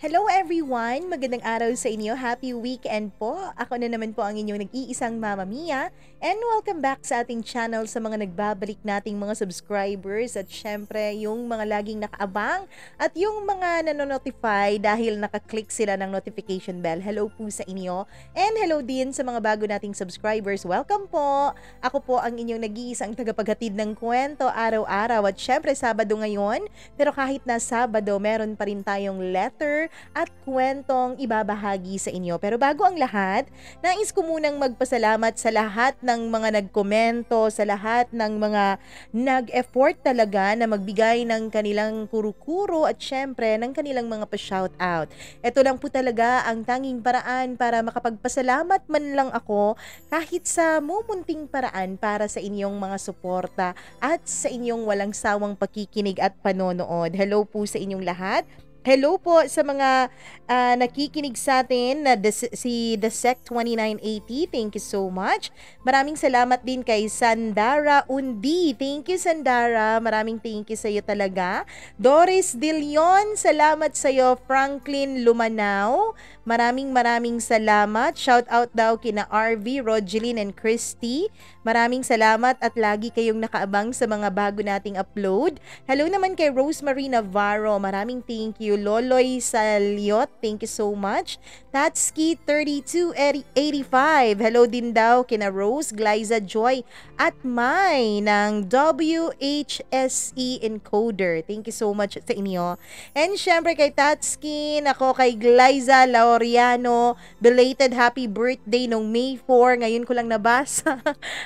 Hello everyone! Magandang araw sa inyo. Happy weekend po. Ako na naman po ang inyong nag-iisang Mama Mia. And welcome back sa ating channel sa mga nagbabalik nating mga subscribers at syempre yung mga laging nakaabang at yung mga nanonotify dahil nakaklik sila ng notification bell. Hello po sa inyo. And hello din sa mga bago nating subscribers. Welcome po! Ako po ang inyong nag-iisang tagapaghatid ng kwento araw-araw at syempre Sabado ngayon. Pero kahit na Sabado, meron pa rin tayong letter at kwentong ibabahagi sa inyo. Pero bago ang lahat, nais ko munang magpasalamat sa lahat ng mga nagkomento, sa lahat ng mga nag-effort talaga na magbigay ng kanilang kuro-kuro at syempre ng kanilang mga pa-shoutout. Ito lang po talaga ang tanging paraan para makapagpasalamat man lang ako kahit sa mumunting paraan para sa inyong mga suporta at sa inyong walang sawang pakikinig at panonood. Hello po sa inyong lahat. Hello po sa mga nakikinig sa atin na si The Sec 2980. Thank you so much. Maraming salamat din kay Sandara Undi. Thank you Sandara. Maraming thank you sa iyo talaga. Doris De Leon, salamat sa iyo. Franklin Lumanao, maraming salamat. Shout out daw kina RV, Rogeline and Christy. Maraming salamat at lagi kayong nakaabang sa mga bago nating upload. Hello naman kay Rosemary Navarro. Maraming thank you. Loloy Saliot, thank you so much. Tatski 3285. Hello din daw kina Rose, Glyza Joy at Mai ng WHSE Encoder. Thank you so much sa inyo. And syempre kay Tatski, ako kay Glyza Laureano, belated happy birthday nung May 4. Ngayon ko lang nabasa.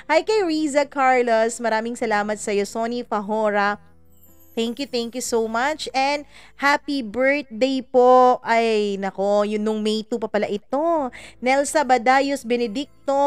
Hi kay Riza Carlos, maraming salamat sa iyo. Sonny Fahora, thank you so much. And happy birthday po. Ay, nako, yun nung May 2 pa pala ito. Nelsa Badayos Benedicto,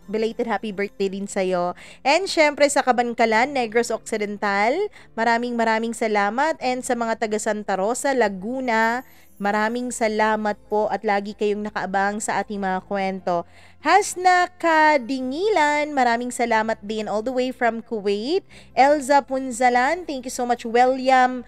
belated happy birthday din sa'yo. And syempre sa Kabankalan, Negros Occidental, maraming salamat. And sa mga taga Santa Rosa, Laguna, maraming salamat po at lagi kayong nakaabang sa ating mga kwento. Hasna Kadingilan, maraming salamat din all the way from Kuwait. Elza Punzalan, thank you so much. William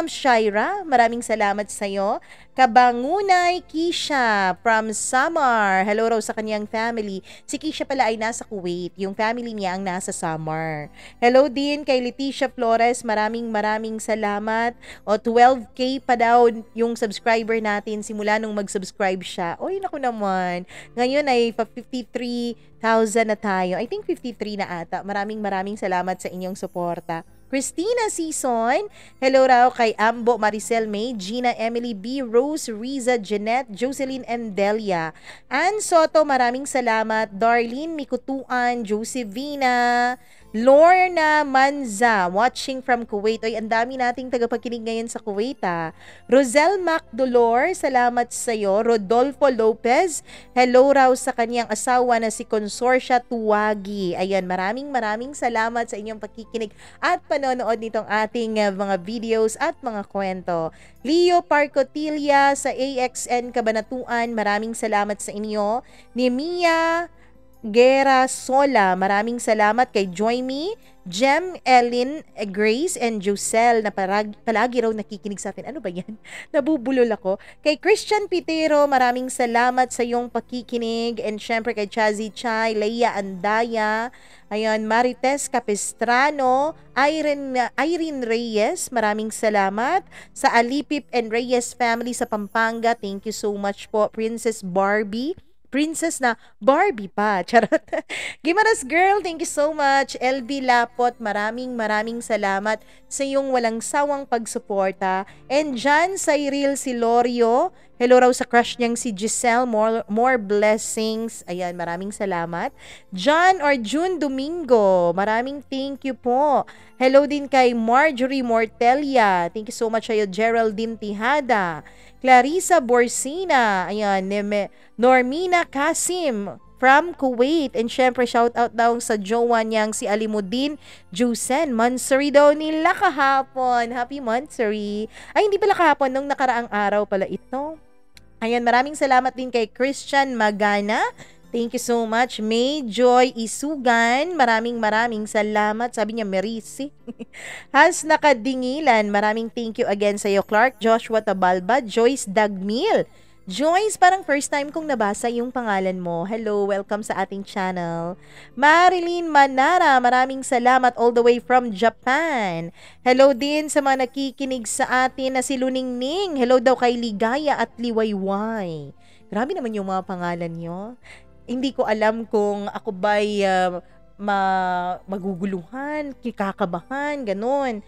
Shaira, maraming salamat sa iyo. Kabangunay Kisha from Samar, hello raw sa kanyang family. Si Kisha pala ay nasa Kuwait, yung family niya ang nasa Samar. Hello din kay Leticia Flores, maraming salamat. O 12K pa daw yung subscriber natin simula nung mag-subscribe siya. Oy, naku naman. Ngayon ay 53,000 na tayo. I think 53 na ata. Maraming salamat sa inyong suporta. Christina Season, hello raw kay Ambo, Maricel May, Gina, Emily B, Rose, Riza, Jeanette, Jocelyn, and Delia. Ann Soto, maraming salamat. Darlene Mikutuan, Josephina, Lorna Manza, watching from Kuwait. Oy, ang dami nating tagapakinig ngayon sa Kuwait, ha. Rosel Macdolor, salamat sa iyo. Rodolfo Lopez, hello raw sa kanyang asawa na si Consorcia Tuwagi. Ayan, maraming salamat sa inyong pakikinig at panonood nitong ating mga videos at mga kwento. Leo Parcotilia sa AXN Cabanatuan, maraming salamat sa inyo. Nemia Gera Sola, maraming salamat kay Joyme, Jem, Ellen, Grace, and Josel na palagi raw nakikinig sa atin. Ano ba yan? Nabubulol ako. Kay Christian Pitero, maraming salamat sa iyong pakikinig. And syempre kay Chazi Chay, Leia Andaya, ayan, Marites Capistrano, Irene Reyes, maraming salamat. Sa Alipip and Reyes family sa Pampanga, thank you so much po. Princess Barbie, Princess na Barbie pa. Charot. Gimaras Girl, thank you so much. LB Lapot, maraming salamat sa iyong walang sawang pagsuporta. And John Cyril Silorio, hello raw sa crush niyang si Giselle, more blessings. Ayan, maraming salamat. John or June Domingo, maraming thank you po. Hello din kay Marjorie Mortelia, thank you so much sa iyo. Geraldine Tihada, Clarissa Borsina, ayan, Normina Kasim from Kuwait. And syempre shout out daw sa jowa niyang si Alimuddin Jusen. Mansuri daw nila kahapon. Happy Mansuri. Ay, hindi pala kahapon, nung nakaraang araw pala ito. Ayan, maraming salamat din kay Christian Magana. Thank you so much, May Joy Isugan. Maraming salamat. Sabi niya, Merisi. Has Nakadingilan. Maraming thank you again sa iyo, Clark Joshua Tabalba, Joyce Dagmil. Joyce, parang first time kong nabasa yung pangalan mo. Hello, welcome sa ating channel. Marilyn Manara, maraming salamat all the way from Japan. Hello din sa mga nakikinig sa atin na si Luningning. Hello daw kay Ligaya at Liwayway. Grabe naman yung mga pangalan nyo. Hindi ko alam kung ako ba'y maguguluhan, kikakabahan, ganon.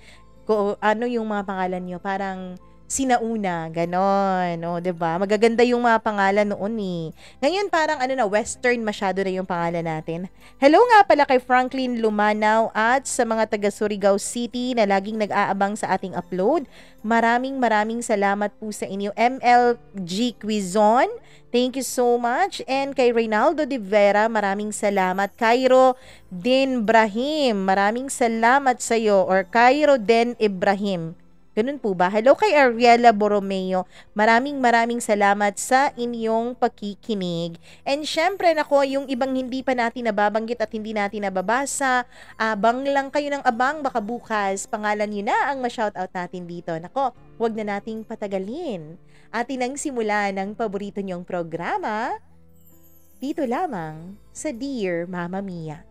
Ano yung mga pangalan nyo? Parang sinauna, ganon. O, diba? Magaganda yung mga pangalan noon eh. Ngayon parang western masyado na yung pangalan natin. Hello nga pala kay Franklin Lumanaw at sa mga taga Surigao City na laging nag-aabang sa ating upload. Maraming salamat po sa inyo. MLG Quizon, thank you so much. And kay Reynaldo de Vera, maraming salamat. Cairo Den Ibrahim, maraming salamat sa iyo. Or Cairo Den Ibrahim. Ganun po ba? Hello kay Ariela Borromeo. Maraming salamat sa inyong pakikinig. And syempre, nako, yung ibang hindi pa natin nababanggit at hindi natin nababasa, abang lang kayo ng abang, baka bukas, pangalan nyo na ang ma-shoutout natin dito. Nako, wag na nating patagalin. Atin ang simula ng paborito nyong programa, dito lamang sa Dear Mama Mia.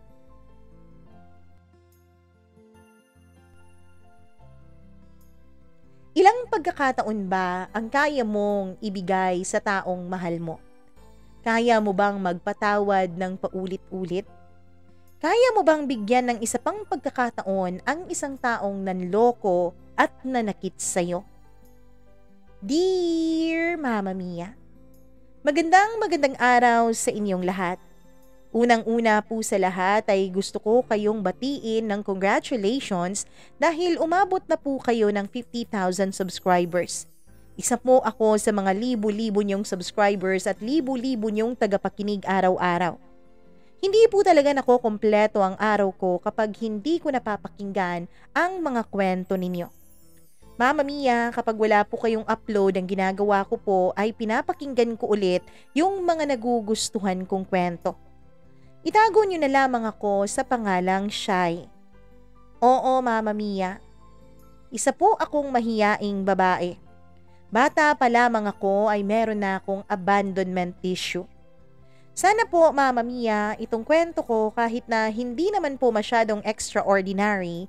Ilang pagkakataon ba ang kaya mong ibigay sa taong mahal mo? Kaya mo bang magpatawad ng paulit-ulit? Kaya mo bang bigyan ng isa pang pagkakataon ang isang taong nanloko at nanakit sa'yo? Dear Mama Mia, magandang araw sa inyong lahat. Unang-una po sa lahat ay gusto ko kayong batiin ng congratulations dahil umabot na po kayo ng 50,000 subscribers. Isa po ako sa mga libo-libo niyong subscribers at libo-libo niyong tagapakinig araw-araw. Hindi po talaga nakokompleto ang araw ko kapag hindi ko napapakinggan ang mga kwento ninyo. Mama Mia, kapag wala po kayong upload, ang ginagawa ko po ay pinapakinggan ko ulit yung mga nagugustuhan kong kwento. Itago niyo na lamang ako sa pangalang Shy. Oo, Mama Mia. Isa po akong mahiyaing babae. Bata pa lamang ako ay meron na akong abandonment issue. Sana po, Mama Mia, itong kwento ko kahit na hindi naman po masyadong extraordinary,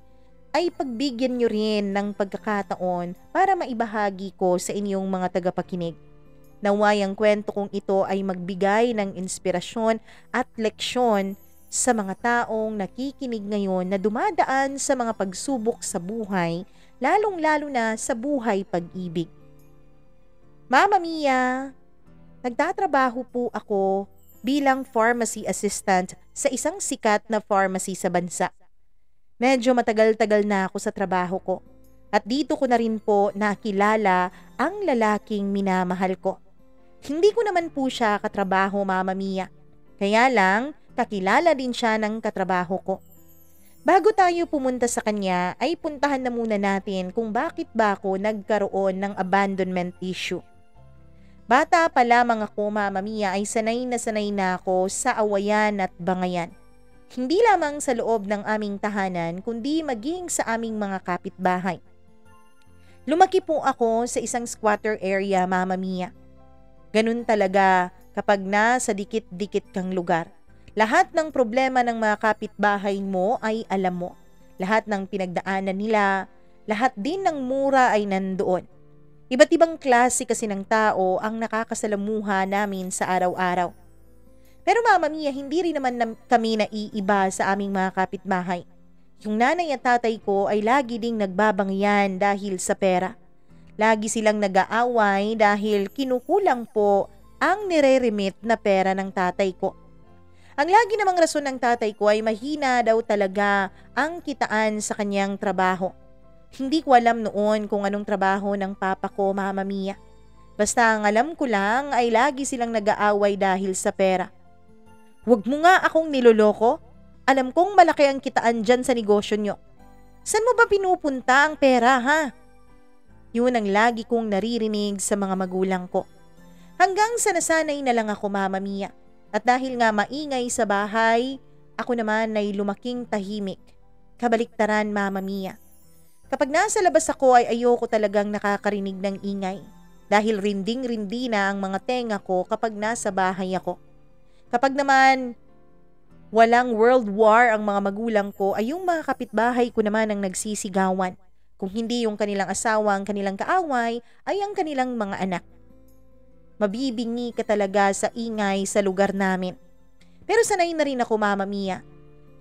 ay pagbigyan niyo rin ng pagkakataon para maibahagi ko sa inyong mga tagapakinig. Naway ang kwento kong ito ay magbigay ng inspirasyon at leksyon sa mga taong nakikinig ngayon na dumadaan sa mga pagsubok sa buhay, lalong-lalo na sa buhay pag-ibig. Mama Mia, nagtatrabaho po ako bilang pharmacy assistant sa isang sikat na pharmacy sa bansa. Medyo matagal-tagal na ako sa trabaho ko at dito ko na rin po nakilala ang lalaking minamahal ko. Hindi ko naman po siya katrabaho, Mama Mia. Kaya lang, kakilala din siya ng katrabaho ko. Bago tayo pumunta sa kanya, ay puntahan na muna natin kung bakit ba ako nagkaroon ng abandonment issue. Bata pa lamang ako, Mama Mia, ay sanay na ako sa awayan at bangayan. Hindi lamang sa loob ng aming tahanan, kundi maging sa aming mga kapitbahay. Lumaki po ako sa isang squatter area, Mama Mia. Ganun talaga kapag nasa dikit-dikit kang lugar. Lahat ng problema ng mga kapitbahay mo ay alam mo. Lahat ng pinagdaanan nila, lahat din ng mura ay nandoon. Iba't ibang klase kasi ng tao ang nakakasalamuha namin sa araw-araw. Pero Mama Mia, hindi rin naman kami naiiba sa aming mga kapitbahay. Yung nanay at tatay ko ay lagi ding nagbabangyan dahil sa pera. Lagi silang nag-aaway dahil kinukulang po ang nire-remit na pera ng tatay ko. Ang lagi namang rason ng tatay ko ay mahina daw talaga ang kitaan sa kanyang trabaho. Hindi ko alam noon kung anong trabaho ng papa ko, Mama Mia. Basta ang alam ko lang ay lagi silang nag-aaway dahil sa pera. Huwag mo nga akong niloloko. Alam kong malaki ang kitaan dyan sa negosyo nyo. Saan mo ba pinupunta ang pera, ha? Yun ang lagi kong naririnig sa mga magulang ko. Hanggang sa nasanay na lang ako, Mama Mia. At dahil nga maingay sa bahay, ako naman ay lumaking tahimik. Kabaliktaran, Mama Mia. Kapag nasa labas ako ay ayoko talagang nakakarinig ng ingay. Dahil rinding-rindi na ang mga tenga ko kapag nasa bahay ako. Kapag naman walang world war ang mga magulang ko ay yung mga kapitbahay ko naman ang nagsisigawan. Kung hindi yung kanilang asawa ang kanilang kaaway ay ang kanilang mga anak. Mabibingi ka talaga sa ingay sa lugar namin. Pero sanay na rin ako, Mama Mia.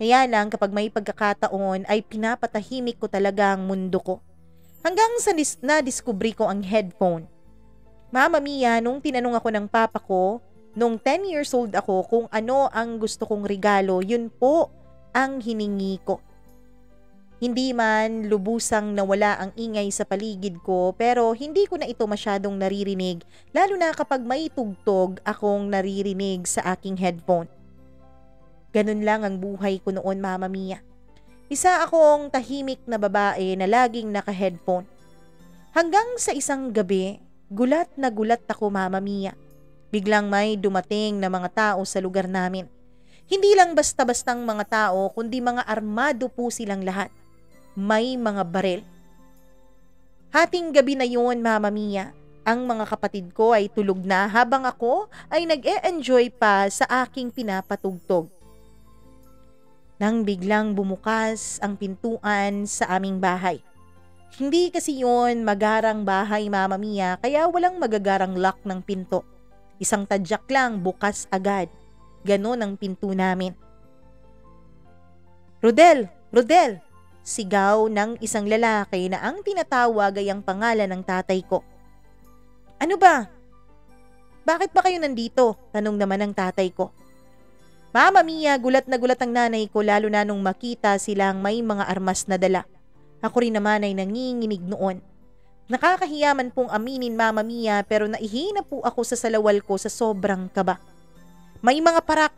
Kaya lang kapag may pagkakataon ay pinapatahimik ko talaga ang mundo ko. Hanggang sa na-discovery ko ang headphone. Mama Mia, nung tinanong ako ng papa ko, nung 10 years old ako kung ano ang gusto kong regalo, yun po ang hiningi ko. Hindi man lubusang nawala ang ingay sa paligid ko pero hindi ko na ito masyadong naririnig lalo na kapag may tugtog akong naririnig sa aking headphone. Ganun lang ang buhay ko noon, Mama Mia. Isa akong tahimik na babae na laging naka-headphone. Hanggang sa isang gabi, gulat na gulat ako, Mama Mia. Biglang may dumating na mga tao sa lugar namin. Hindi lang basta-bastang mga tao, kundi mga armado po silang lahat. May mga baril. Hating gabi na yun, Mama Mia. Ang mga kapatid ko ay tulog na habang ako ay nag-e-enjoy pa sa aking pinapatugtog. Nang biglang bumukas ang pintuan sa aming bahay. Hindi kasi yun magarang bahay, Mama Mia, kaya walang magagarang lock ng pinto. Isang tadyak lang, bukas agad. Ganon ang pinto namin. Rodel! Rodel! Sigaw ng isang lalaki na ang tinatawag ay ang pangalan ng tatay ko. Ano ba? Bakit ba kayo nandito? Tanong naman ng tatay ko. Mama Mia, gulat na gulat ang nanay ko lalo na nung makita silang may mga armas na dala. Ako rin naman ay nanginginig noon. Nakakahiyaman pong aminin, Mama Mia, pero naihina po ako sa salawal ko sa sobrang kaba. May mga parak.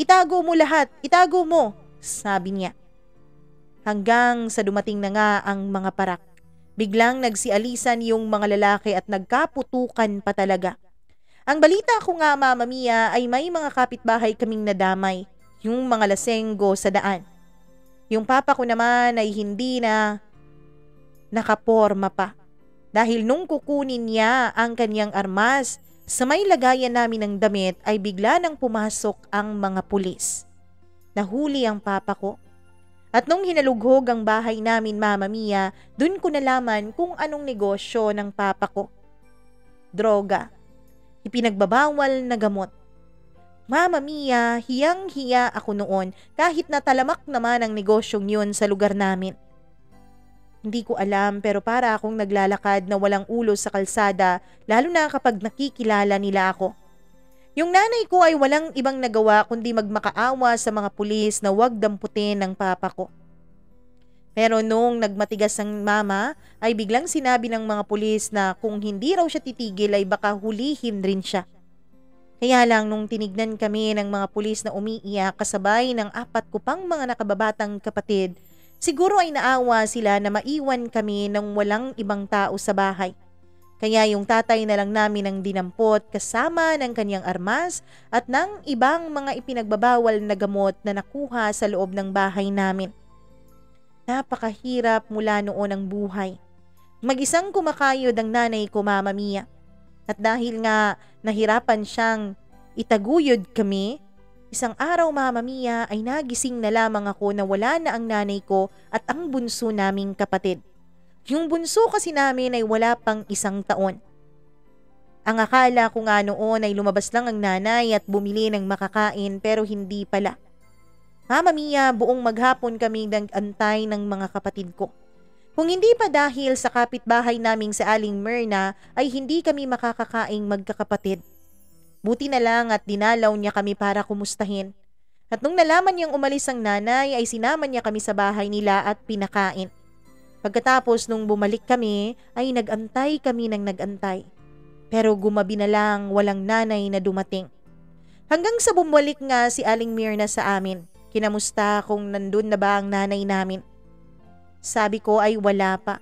Itago mo lahat. Itago mo, sabi niya. Hanggang sa dumating na nga ang mga parak. Biglang nagsialisan yung mga lalaki at nagkaputukan pa talaga. Ang balita ko nga, Mama Mia, ay may mga kapitbahay kaming nadamay. Yung mga lasenggo sa daan. Yung papa ko naman ay hindi na nakaporma pa. Dahil nung kukunin niya ang kanyang armas, sa may lagayan namin ng damit ay bigla nang pumasok ang mga pulis. Nahuli ang papa ko. At nung hinalughog ang bahay namin, Mama Mia, dun ko nalaman kung anong negosyo ng papa ko. Droga. Ipinagbabawal na gamot. Mama Mia, hiyang-hiya ako noon kahit natalamak naman ang negosyong yun sa lugar namin. Hindi ko alam pero para akong naglalakad na walang ulo sa kalsada lalo na kapag nakikilala nila ako. Yung nanay ko ay walang ibang nagawa kundi magmakaawa sa mga pulis na wag damputin ng papa ko. Pero nung nagmatigas ang mama ay biglang sinabi ng mga pulis na kung hindi raw siya titigil ay baka hulihin rin siya. Kaya lang nung tinignan kami ng mga pulis na umiiyak kasabay ng 4 ko pang mga nakababatang kapatid, siguro ay naawa sila na maiwan kami ng walang ibang tao sa bahay. Kaya yung tatay na lang namin ang dinampot kasama ng kanyang armas at ng ibang mga ipinagbabawal na gamot na nakuha sa loob ng bahay namin. Napakahirap mula noon ang buhay. Mag-isang kumakayod ang nanay ko, Mama Mia. At dahil nga nahirapan siyang itaguyod kami, isang araw, Mama Mia, ay nagising na lamang ako na wala na ang nanay ko at ang bunso naming kapatid. Yung bunso kasi namin ay wala pang 1 taon. Ang akala ko nga noon ay lumabas lang ang nanay at bumili ng makakain pero hindi pala. Mama Mia, buong maghapon kami nag-antay ng mga kapatid ko. Kung hindi pa dahil sa kapitbahay naming sa Aling Myrna ay hindi kami makakakaing magkakapatid. Buti na lang at dinalaw niya kami para kumustahin. At nung nalaman niyang umalis ang nanay ay sinama niya kami sa bahay nila at pinakain. Pagkatapos nung bumalik kami ay nag-antay kami ng nag-antay. Pero gumabi na lang walang nanay na dumating. Hanggang sa bumalik nga si Aling Myrna sa amin. Kinamusta kung nandun na ba ang nanay namin. Sabi ko ay wala pa.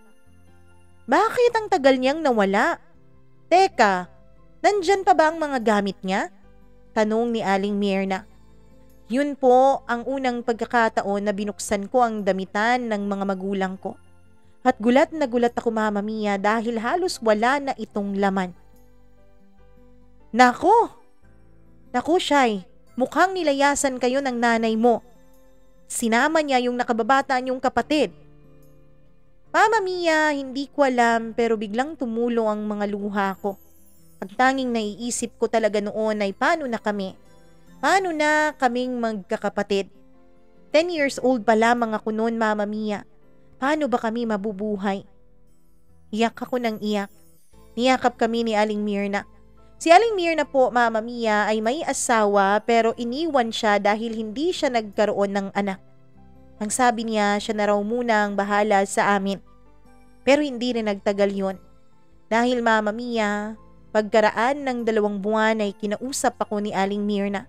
Bakit ang tagal niyang nawala? Teka, nandyan pa ba ang mga gamit niya? Tanong ni Aling Myrna. Yun po ang unang pagkakataon na binuksan ko ang damitan ng mga magulang ko. At gulat na gulat ako, Mama Mia, dahil halos wala na itong laman. Nako! Naku, Shai, mukhang nilayasan kayo ng nanay mo. Sinama niya yung nakababata niyong kapatid. Mama Mia, hindi ko alam pero biglang tumulo ang mga luha ko. Ang tanging naiisip ko talaga noon ay paano na kami? Paano na kaming magkakapatid? 10 years old pa lamang ako noon, Mama Mia. Paano ba kami mabubuhay? Iyak ako ng iyak. Niyakap kami ni Aling Myrna. Si Aling Myrna po, Mama Mia, ay may asawa pero iniwan siya dahil hindi siya nagkaroon ng anak. Ang sabi niya, siya na raw muna ang bahala sa amin. Pero hindi rin nagtagal yun. Dahil, Mama Mia, pagkaraan ng 2 buwan ay kinausap ako ni Aling Myrna.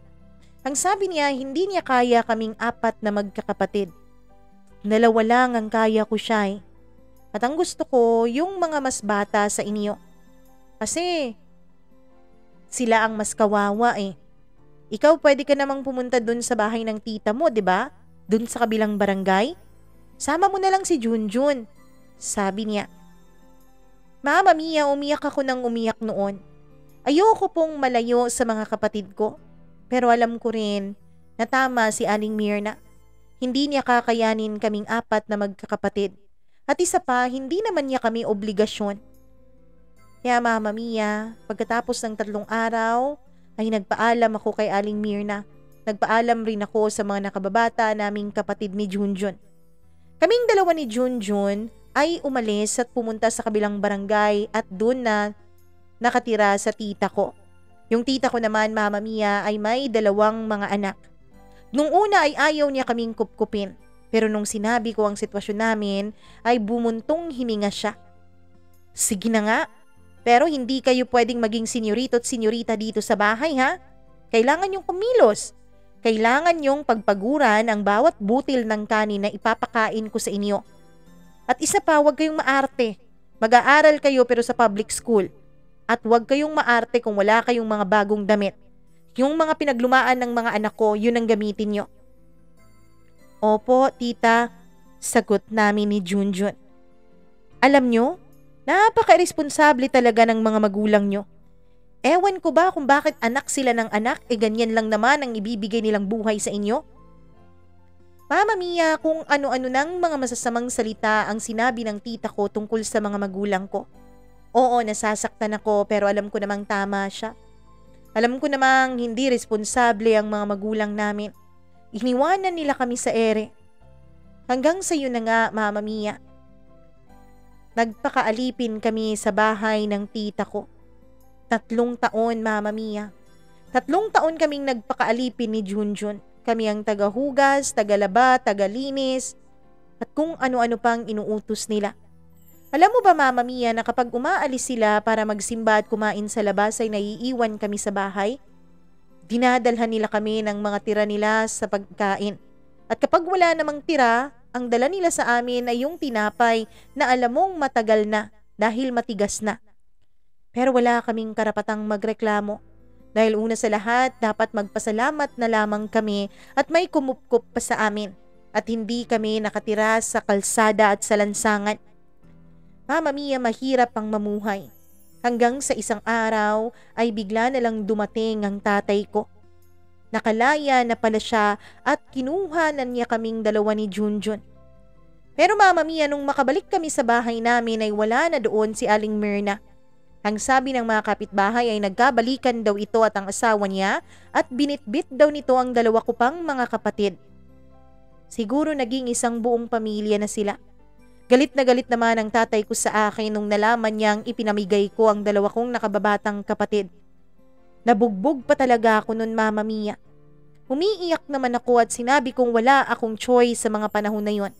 Ang sabi niya, hindi niya kaya kaming 4 na magkakapatid. 2 lang ang kaya ko, siya. At ang gusto ko, yung mga mas bata sa inyo. Kasi sila ang mas kawawa eh. Ikaw pwede ka namang pumunta dun sa bahay ng tita mo, 'di ba? Dun sa kabilang barangay. Sama mo na lang si Junjun, sabi niya. Mama Mia, umiyak ako ng umiyak noon. Ayoko pong malayo sa mga kapatid ko. Pero alam ko rin na tama si Aling Myrna. Hindi niya kakayanin kaming 4 na magkakapatid. At isa pa, hindi naman niya kami obligasyon. Kaya Mama Mia, pagkatapos ng 3 araw, ay nagpaalam ako kay Aling Myrna. Nagpaalam rin ako sa mga nakababata naming kapatid ni Junjun. Kaming 2 ni Junjun ay umalis at pumunta sa kabilang barangay at doon na nakatira sa tita ko. Yung tita ko naman, Mama Mia, ay may 2 mga anak. Nung una ay ayaw niya kaming kupkupin. Pero nung sinabi ko ang sitwasyon namin, ay bumuntong hininga siya. Sige na nga, pero hindi kayo pwedeng maging senyorito at senyorita dito sa bahay, ha? Kailangan yung kumilos. Kailangan yung pagpaguran ang bawat butil ng kanin na ipapakain ko sa inyo. At isa pa, huwag kayong maarte. Mag-aaral kayo pero sa public school. At huwag kayong maarte kung wala kayong mga bagong damit. Yung mga pinaglumaan ng mga anak ko, yun ang gamitin nyo. Opo, tita, sagot namin ni Junjun. Alam nyo, napaka-iresponsable talaga ng mga magulang nyo. Ewan ko ba kung bakit anak sila ng anak, ganyan lang naman ang ibibigay nilang buhay sa inyo? Mama Mia, kung ano-ano ng mga masasamang salita ang sinabi ng tita ko tungkol sa mga magulang ko. Oo, nasasaktan ako pero alam ko namang tama siya. Alam ko namang hindi responsable ang mga magulang namin. Iniwanan nila kami sa ere. Hanggang sa yun na nga, Mama Mia. Nagpakaalipin kami sa bahay ng tita ko. 3 taon, Mama Mia. 3 taon kaming nagpakaalipin ni Junjun. Kami ang tagahugas, tagalaba, tagalinis, at kung ano-ano pang inuutos nila. Alam mo ba, Mama Mia, na kapag umaalis sila para magsimba at kumain sa labas ay naiiwan kami sa bahay? Dinadalhan nila kami ng mga tira nila sa pagkain. At kapag wala namang tira, ang dala nila sa amin ay yung tinapay na alam mong matagal na dahil matigas na. Pero wala kaming karapatang magreklamo. Dahil una sa lahat, dapat magpasalamat na lamang kami at may kumupkup pa sa amin. At hindi kami nakatira sa kalsada at sa lansangan. Mama Mia, mahirap ang mamuhay. Hanggang sa isang araw ay bigla na lang dumating ang tatay ko. Nakalaya na pala siya at kinuha na niya kaming 2 ni Junjun. Pero Mama Mia, nung makabalik kami sa bahay namin ay wala na doon si Aling Myrna. Ang sabi ng mga kapitbahay ay nagkabalikan daw ito at ang asawa niya at binitbit daw nito ang 2 ko pang mga kapatid. Siguro naging isang buong pamilya na sila. Galit na galit naman ang tatay ko sa akin nung nalaman niyang ipinamigay ko ang 2 kong nakababatang kapatid. Nabugbog pa talaga ako nun, Mama Mia. Umiiyak naman ako at sinabi kong wala akong choice sa mga panahon na yon.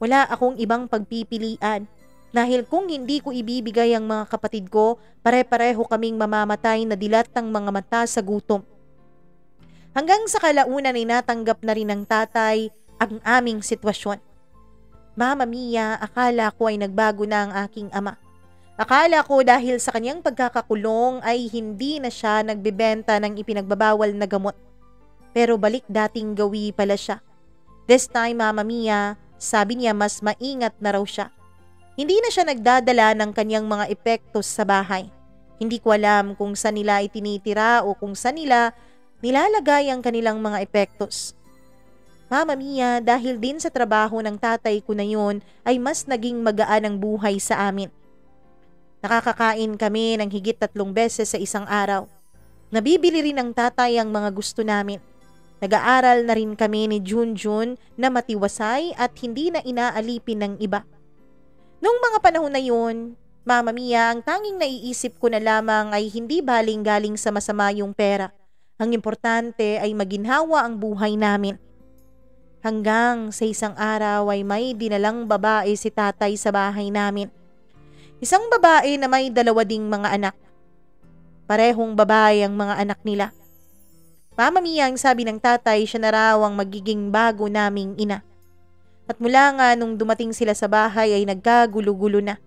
Wala akong ibang pagpipilian. Dahil kung hindi ko ibibigay ang mga kapatid ko, pare-pareho kaming mamamatay na dilat ng mga mata sa gutom. Hanggang sa kalaunan ay natanggap na rin ng tatay ang aming sitwasyon. Mama Mia, akala ko ay nagbago na ang aking ama. Akala ko dahil sa kanyang pagkakakulong ay hindi na siya nagbebenta ng ipinagbabawal na gamot. Pero balik dating gawi pala siya. This time, Mama Mia, sabi niya mas maingat na raw siya. Hindi na siya nagdadala ng kanyang mga epektos sa bahay. Hindi ko alam kung saan nila itinitira o kung saan nila nilalagay ang kanilang mga epektos. Mama Mia, dahil din sa trabaho ng tatay ko na yun ay mas naging magaan ang buhay sa amin. Nakakakain kami ng higit 3 beses sa isang araw. Nabibili rin ng tatay ang mga gusto namin. Nag-aaral na rin kami ni Junjun na matiwasay at hindi na inaalipin ng iba. Noong mga panahon na yun, Mama Mia, ang tanging naiisip ko na lamang ay hindi baling-galing sa masama yung pera. Ang importante ay maginhawa ang buhay namin. Hanggang sa isang araw ay may dinalang babae si tatay sa bahay namin. Isang babae na may 2 ding mga anak. Parehong babae ang mga anak nila. Mama Mia, ang sabi ng tatay, siya na raw ang magiging bago naming ina. At mula nga nung dumating sila sa bahay ay nagkagulo-gulo na.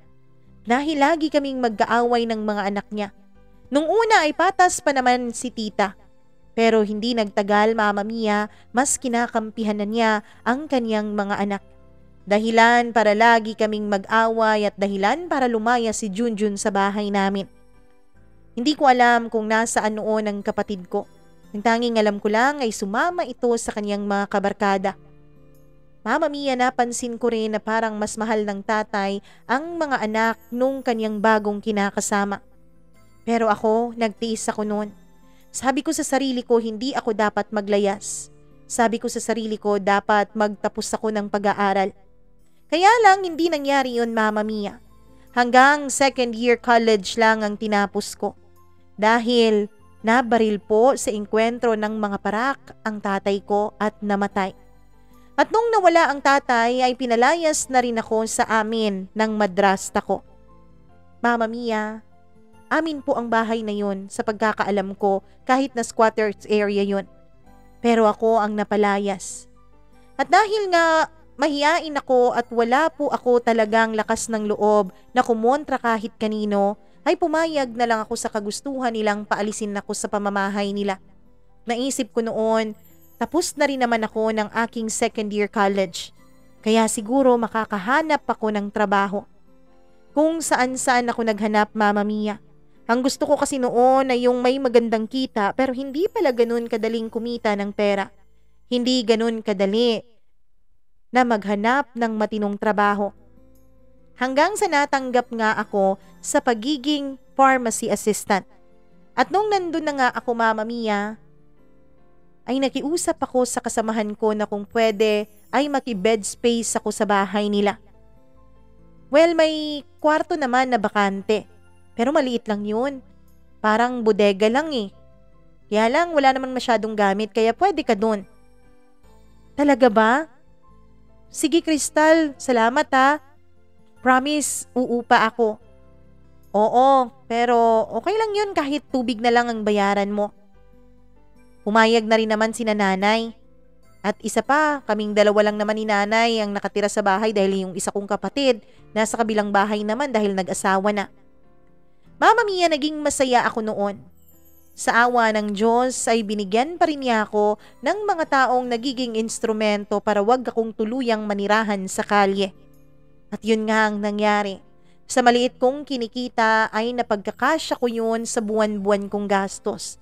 Dahil lagi kaming magkaaway ng mga anak niya. Nung una ay patas pa naman si tita. Pero hindi nagtagal, Mama Mia, mas kinakampihan na niya ang kanyang mga anak. Dahilan para lagi kaming mag-away at dahilan para lumaya si Junjun sa bahay namin. Hindi ko alam kung nasaan noon ang kapatid ko. Ang tanging alam ko lang ay sumama ito sa kanyang mga kabarkada. Mama Mia, napansin ko rin na parang mas mahal ng tatay ang mga anak nung kanyang bagong kinakasama. Pero ako, nagtiis ako noon. Sabi ko sa sarili ko, hindi ako dapat maglayas. Sabi ko sa sarili ko, dapat magtapos ako ng pag-aaral. Kaya lang hindi nangyari yun, Mama Mia. Hanggang 2nd year college lang ang tinapos ko. Dahil nabaril po sa engkwentro ng mga parak ang tatay ko at namatay. At nung nawala ang tatay ay pinalayas na rin ako sa amin ng madrasta ko. Mama Mia, amin po ang bahay na yun sa pagkakaalam ko kahit na squatters area yun. Pero ako ang napalayas. At dahil nga mahiyain ako at wala po ako talagang lakas ng loob na kumontra kahit kanino, ay pumayag na lang ako sa kagustuhan nilang paalisin ako sa pamamahay nila. Naisip ko noon, tapos na rin naman ako ng aking 2nd year college. Kaya siguro makakahanap ako ng trabaho. Kung saan-saan ako naghanap, Mama Mia. Ang gusto ko kasi noon ay yung may magandang kita pero hindi pala ganun kadaling kumita ng pera. Hindi ganun kadali na maghanap ng matinong trabaho. Hanggang sa natanggap nga ako sa pagiging pharmacy assistant. At nung nandun na nga ako, Mama Mia, ay nakiusap ako sa kasamahan ko na kung pwede ay maki-bed space ako sa bahay nila. Well, may kwarto naman na bakante. Pero maliit lang yun. Parang bodega lang eh. Kaya lang wala naman masyadong gamit kaya pwede ka dun. Talaga ba? Sige Crystal, salamat ha. Promise, uupa ako. Oo, pero okay lang yun kahit tubig na lang ang bayaran mo. Pumayag na rin naman si nanay. At isa pa, kaming 2 lang naman ni nanay ang nakatira sa bahay dahil yung isa kong kapatid nasa kabilang bahay naman dahil nag-asawa na. Mama Mia, naging masaya ako noon. Sa awa ng Diyos ay binigyan pa rin niya ako ng mga taong nagiging instrumento para wag akong tuluyang manirahan sa kalye. At yun nga ang nangyari. Sa maliit kong kinikita ay napagkakasya ko yun sa buwan-buwan kong gastos.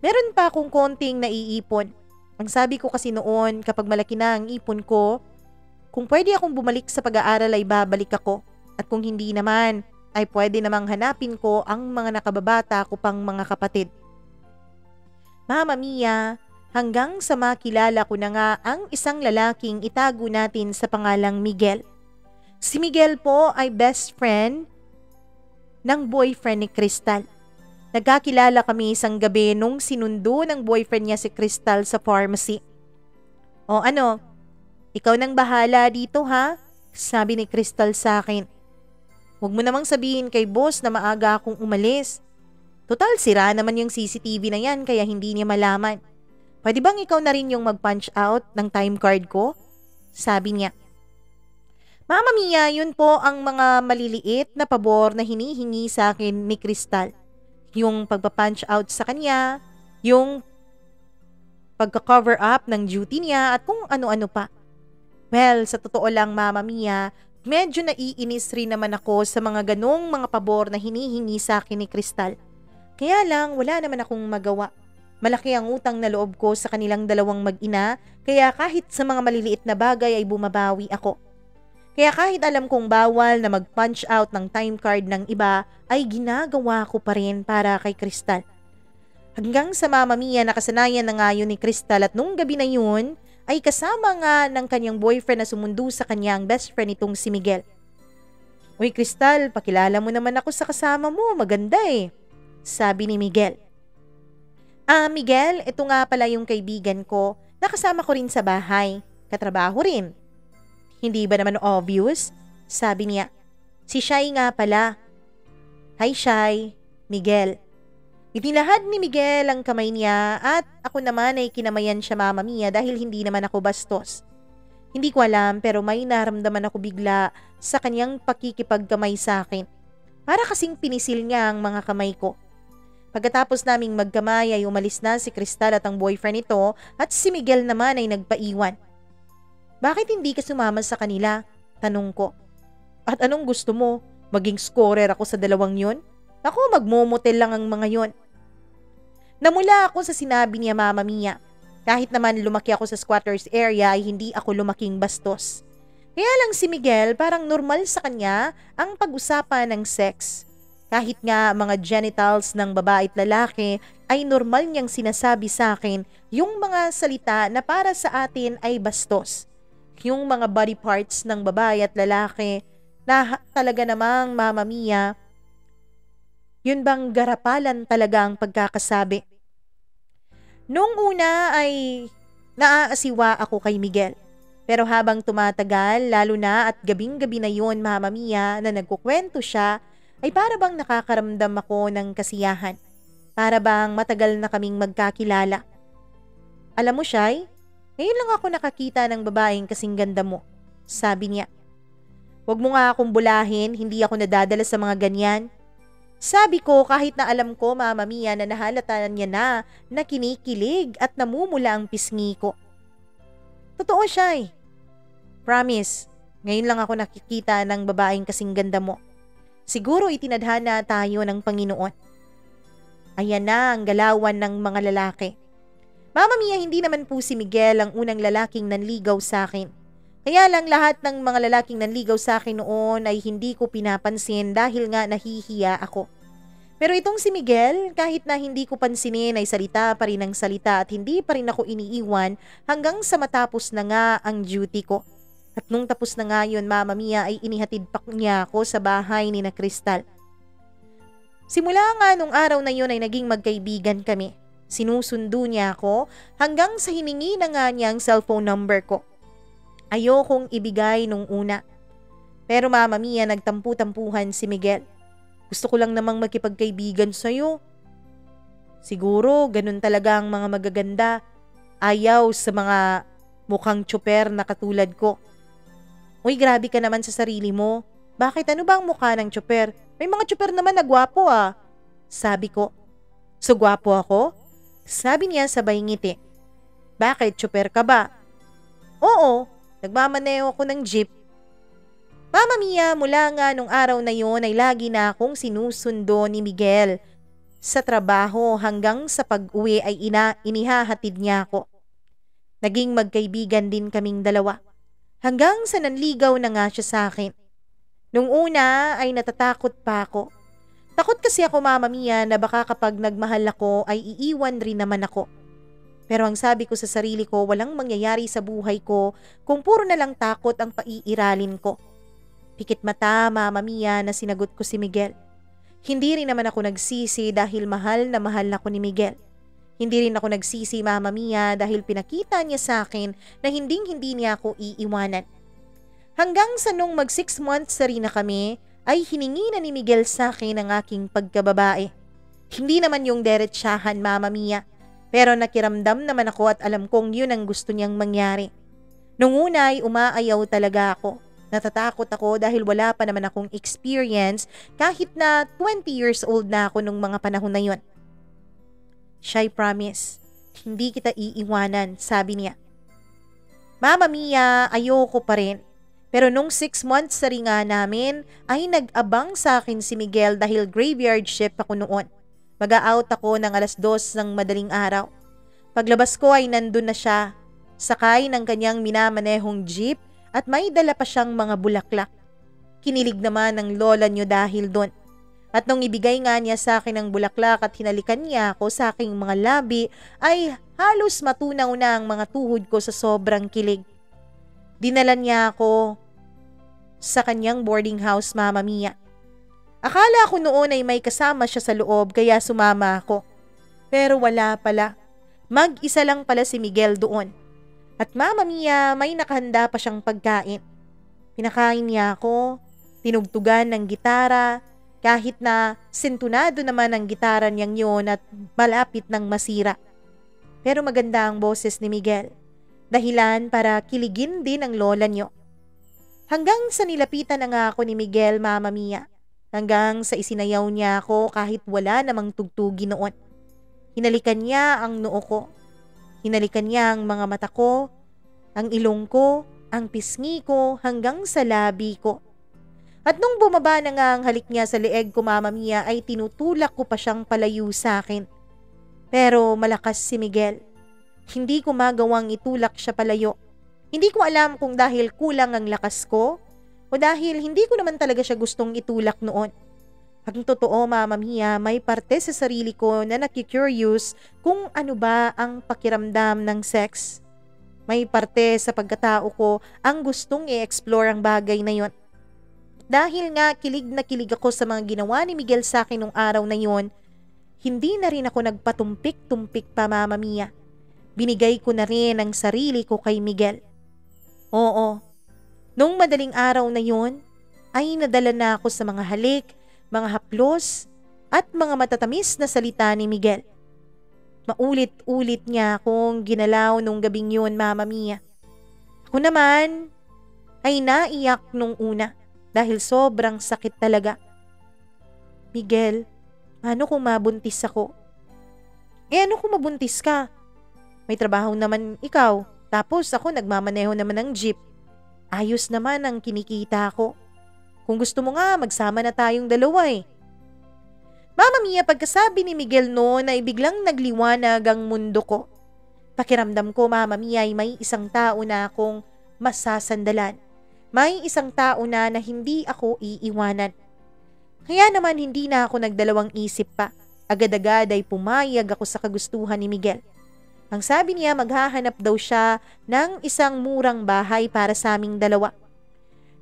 Meron pa akong konting naiipon. Ang sabi ko kasi noon, kapag malaki na ang ipon ko, kung pwede akong bumalik sa pag-aaral ay babalik ako. At kung hindi naman, ay pwede namang hanapin ko ang mga nakababata ko pang mga kapatid. Mama Mia, hanggang sa makilala ko na nga ang isang lalaking itago natin sa pangalang Miguel. Si Miguel po ay best friend ng boyfriend ni Crystal. Nagkakilala kami isang gabi nung sinundo ng boyfriend niya si Crystal sa pharmacy. O ano, ikaw nang bahala dito ha? Sabi ni Crystal sa akin. Huwag mo namang sabihin kay boss na maaga akong umalis. Total, sira naman yung CCTV na yan kaya hindi niya malaman. Pwede bang ikaw na rin yung mag-punch out ng time card ko? Sabi niya. Mama Mia, yun po ang mga maliliit na pabor na hinihingi sa akin ni Crystal. Yung pagpa-punch out sa kanya, yung pagka-cover up ng duty niya at kung ano-ano pa. Well, sa totoo lang Mama Mia, medyo naiinis rin naman ako sa mga ganong mga pabor na hinihingi sa akin ni Crystal. Kaya lang wala naman akong magawa. Malaki ang utang na loob ko sa kanilang dalawang mag-ina, kaya kahit sa mga maliliit na bagay ay bumabawi ako. Kaya kahit alam kong bawal na mag-punch out ng time card ng iba, ay ginagawa ko pa rin para kay Crystal. Hanggang sa Mama Mia, nakasanayan na nga yun ni Crystal at nung gabi na yun, ay kasama nga ng kanyang boyfriend na sumundo sa kanya ang best friend nitong si Miguel. Uy Crystal, pakilala mo naman ako sa kasama mo, maganda eh, sabi ni Miguel. Miguel, ito nga pala yung kaibigan ko, nakasama ko rin sa bahay, katrabaho rin. Hindi ba naman obvious? Sabi niya. Si Shai nga pala. Hi Shai, Miguel. Itinahad ni Miguel ang kamay niya at ako naman ay kinamayan siya Mama Mia dahil hindi naman ako bastos. Hindi ko alam pero may naramdaman ako bigla sa kanyang pakikipagkamay sa akin. Para kasing pinisil niya ang mga kamay ko. Pagkatapos naming magkamay ay umalis na si Crystal at ang boyfriend nito at si Miguel naman ay nagpaiwan. Bakit hindi ka sumama sa kanila? Tanong ko. At anong gusto mo? Maging scorer ako sa dalawang yun? Ako magmomotel lang ang mga yun. Namula ako sa sinabi niya Mama Mia. Kahit naman lumaki ako sa squatters area ay hindi ako lumaking bastos. Kaya lang si Miguel parang normal sa kanya ang pag-usapan ng sex. Kahit nga mga genitals ng babae at lalaki ay normal niyang sinasabi sa akin yung mga salita na para sa atin ay bastos. Yung mga body parts ng babae at lalaki na talaga namang Mama Mia, yun bang garapalan talaga ang pagkakasabi. Noong una ay naaasiwa ako kay Miguel. Pero habang tumatagal, lalo na at gabing-gabi na yun Mama Mia na nagkukwento siya, ay para bang nakakaramdam ako ng kasiyahan. Para bang matagal na kaming magkakilala. Alam mo Shai, ngayon lang ako nakakita ng babaeng kasing ganda mo. Sabi niya. Huwag mo nga akong bulahin, hindi ako nadadala sa mga ganyan. Sabi ko kahit na alam ko Mama Mia na nahalata niya na kinikilig at namumula ang pisngi ko. Totoo Shai. Promise, ngayon lang ako nakikita ng babaeng kasing ganda mo. Siguro itinadhana tayo ng Panginoon. Ayan na ang galawan ng mga lalaki. Mama Mia, hindi naman po si Miguel ang unang lalaking nanligaw sa akin. Kaya lang lahat ng mga lalaking nanligaw sa akin noon ay hindi ko pinapansin dahil nga nahihiya ako. Pero itong si Miguel, kahit na hindi ko pansinin ay salita pa rin ang salita at hindi pa rin ako iniiwan hanggang sa matapos na nga ang duty ko. At nung tapos na nga yun, Mama Mia, ay inihatid pa niya ako sa bahay ni na Crystal. Simula nga nung araw na yun ay naging magkaibigan kami. Sinusundo niya ako hanggang sa hiningi na nga niya ang cellphone number ko. Ayokong ibigay nung una. Pero Mama Mia, nagtampu-tampuhan si Miguel. Gusto ko lang namang makipagkaibigan sa'yo. Siguro, ganun talaga ang mga magaganda. Ayaw sa mga mukhang tsuper na katulad ko. Uy, grabe ka naman sa sarili mo. Bakit ano ba ang mukha ng tsuper? May mga tsuper naman na gwapo ah. Sabi ko. So gwapo ako? Sabi niya sabay ngiti. Bakit, tsuper ka ba? Oo, nagmamaneho ako ng jeep. Mama Mia, mula nga nung araw na yon ay lagi na akong sinusundo ni Miguel. Sa trabaho hanggang sa pag-uwi ay inihahatid niya ako. Naging magkaibigan din kaming dalawa. Hanggang sa nanligaw na nga siya sa akin. Nung una ay natatakot pa ako. Takot kasi ako Mama Mia na baka kapag nagmahal ako ay iiwan rin naman ako. Pero ang sabi ko sa sarili ko, walang mangyayari sa buhay ko kung puro na lang takot ang paiiralin ko. Pikit mata Mama Mia na sinagot ko si Miguel. Hindi rin naman ako nagsisi dahil mahal na mahal ako ni Miguel. Hindi rin ako nagsisi Mama Mia dahil pinakita niya sa akin na hindi niya ako iiwanan. Hanggang sa nung mag 6 months na rin na kami ay hiningi na ni Miguel sa akin ang aking pagkababae. Hindi naman yung derechahan Mama Mia, pero nakiramdam naman ako at alam kong yun ang gusto niyang mangyari. Nung una ay umaayaw talaga ako. Natatakot ako dahil wala pa naman akong experience kahit na 20 years old na ako nung mga panahon na yon. Siya promise, hindi kita iiwanan, sabi niya. Mama Mia, ayoko pa rin. Pero nung 6 months sa ringa namin ay nag-abang sa akin si Miguel dahil graveyard shift ako noon. Mag-out ako ng 2:00 ng madaling araw. Paglabas ko ay nandun na siya, sakay ng kanyang minamanehong jeep at may dala pa siyang mga bulaklak. Kinilig naman ng lola niyo dahil doon. At nung ibigay nga niya sa akin ang bulaklak at hinalikan niya ako sa aking mga labi, ay halos matunaw na ang mga tuhod ko sa sobrang kilig. Dinala niya ako sa kanyang boarding house, Mama Mia. Akala ko noon ay may kasama siya sa loob kaya sumama ako. Pero wala pala. Mag-isa lang pala si Miguel doon. At Mama Mia, may nakahanda pa siyang pagkain. Pinakain niya ako, tinugtugan ng gitara, kahit na sintunado naman ang gitara niyang yun at malapit ng masira. Pero maganda ang boses ni Miguel, dahilan para kiligin din ang lola niyo. Hanggang sa nilapitan na nga ako ni Miguel, Mama Mia. Hanggang sa isinayaw niya ako kahit wala namang tugtugi noon. Hinalikan niya ang noo ko. Hinalikan niya ang mga mata ko, ang ilong ko, ang pisngi ko, hanggang sa labi ko. At nung bumaba na nga ang halik niya sa leeg ko, Mama Mia, ay tinutulak ko pa siyang palayo sa akin. Pero malakas si Miguel. Hindi ko magawang itulak siya palayo. Hindi ko alam kung dahil kulang ang lakas ko o dahil hindi ko naman talaga siya gustong itulak noon. Ang totoo, Mama Mia, may parte sa sarili ko na nakikurious kung ano ba ang pakiramdam ng sex. May parte sa pagkatao ko ang gustong i-explore ang bagay na yon. Dahil nga kilig na kilig ako sa mga ginawa ni Miguel sa akin nung araw na yon, hindi na rin ako nagpatumpik-tumpik pa, Mama Mia. Binigay ko na rin ang sarili ko kay Miguel. Oo, nung madaling araw na yon, ay nadala na ako sa mga halik, mga haplos, at mga matatamis na salita ni Miguel. Maulit-ulit niya akong ginalaw nung gabing yun, Mama Mia. Ako naman ay naiyak nung una dahil sobrang sakit talaga. Miguel, ano kung mabuntis ako? Ano kung mabuntis ka? May trabaho naman ikaw, tapos ako nagmamaneho naman ng jeep. Ayos naman ang kinikita ko. Kung gusto mo nga, magsama na tayong dalawa eh. Mama Mia, pagkasabi ni Miguel noon ay biglang nagliwanag ang mundo ko. Pakiramdam ko, Mama Mia, ay may isang tao na akong masasandalan. May isang tao na hindi ako iiwanan. Kaya naman hindi na ako nagdalawang isip pa. Agad-agad ay pumayag ako sa kagustuhan ni Miguel. Ang sabi niya, maghahanap daw siya ng isang murang bahay para sa aming dalawa.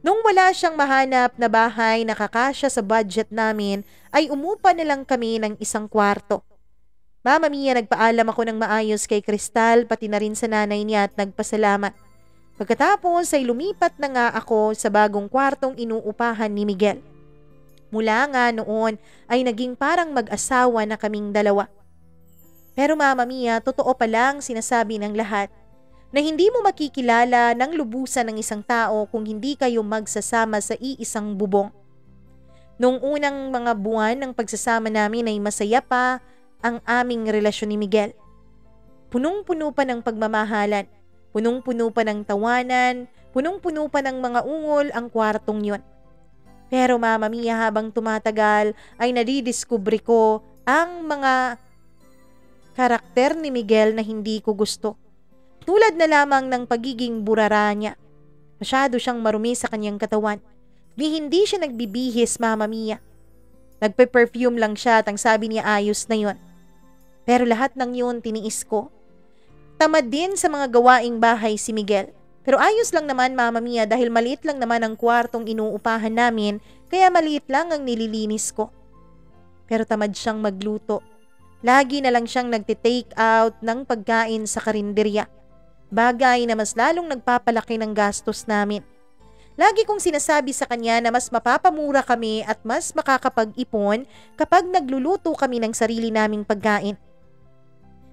Nung wala siyang mahanap na bahay na kakasya sa budget namin, ay umupa na lang kami ng isang kwarto. Mama Mia, nagpaalam ako ng maayos kay Crystal, pati na rin sa nanay niya at nagpasalamat. Pagkatapos ay lumipat na nga ako sa bagong kwartong inuupahan ni Miguel. Mula nga noon ay naging parang mag-asawa na kaming dalawa. Pero Mama Mia, totoo palang sinasabi ng lahat na hindi mo makikilala ng lubusan ng isang tao kung hindi kayo magsasama sa iisang bubong. Noong unang mga buwan ng pagsasama namin ay masaya pa ang aming relasyon ni Miguel. Punong-puno pa ng pagmamahalan, punong-puno pa ng tawanan, punong-puno pa ng mga ungol ang kwartong yon. Pero Mama Mia, habang tumatagal ay nadidiskubre ko ang mga karakter ni Miguel na hindi ko gusto. Tulad na lamang ng pagiging burara niya. Masyado siyang marumi sa kanyang katawan. Hindi siya nagbibihis, Mama Mia. Nagpe-perfume lang siya at ang sabi niya ayos na yon. Pero lahat ng yun tiniis ko. Tamad din sa mga gawaing bahay si Miguel. Pero ayos lang naman, Mama Mia, dahil maliit lang naman ang kwartong inuupahan namin, kaya maliit lang ang nililinis ko. Pero tamad siyang magluto. Lagi na lang siyang nagte-take out ng pagkain sa karinderya. Bagay na mas lalong nagpapalaki ng gastos namin. Lagi kong sinasabi sa kanya na mas mapapamura kami at mas makakapag-ipon kapag nagluluto kami ng sarili naming pagkain.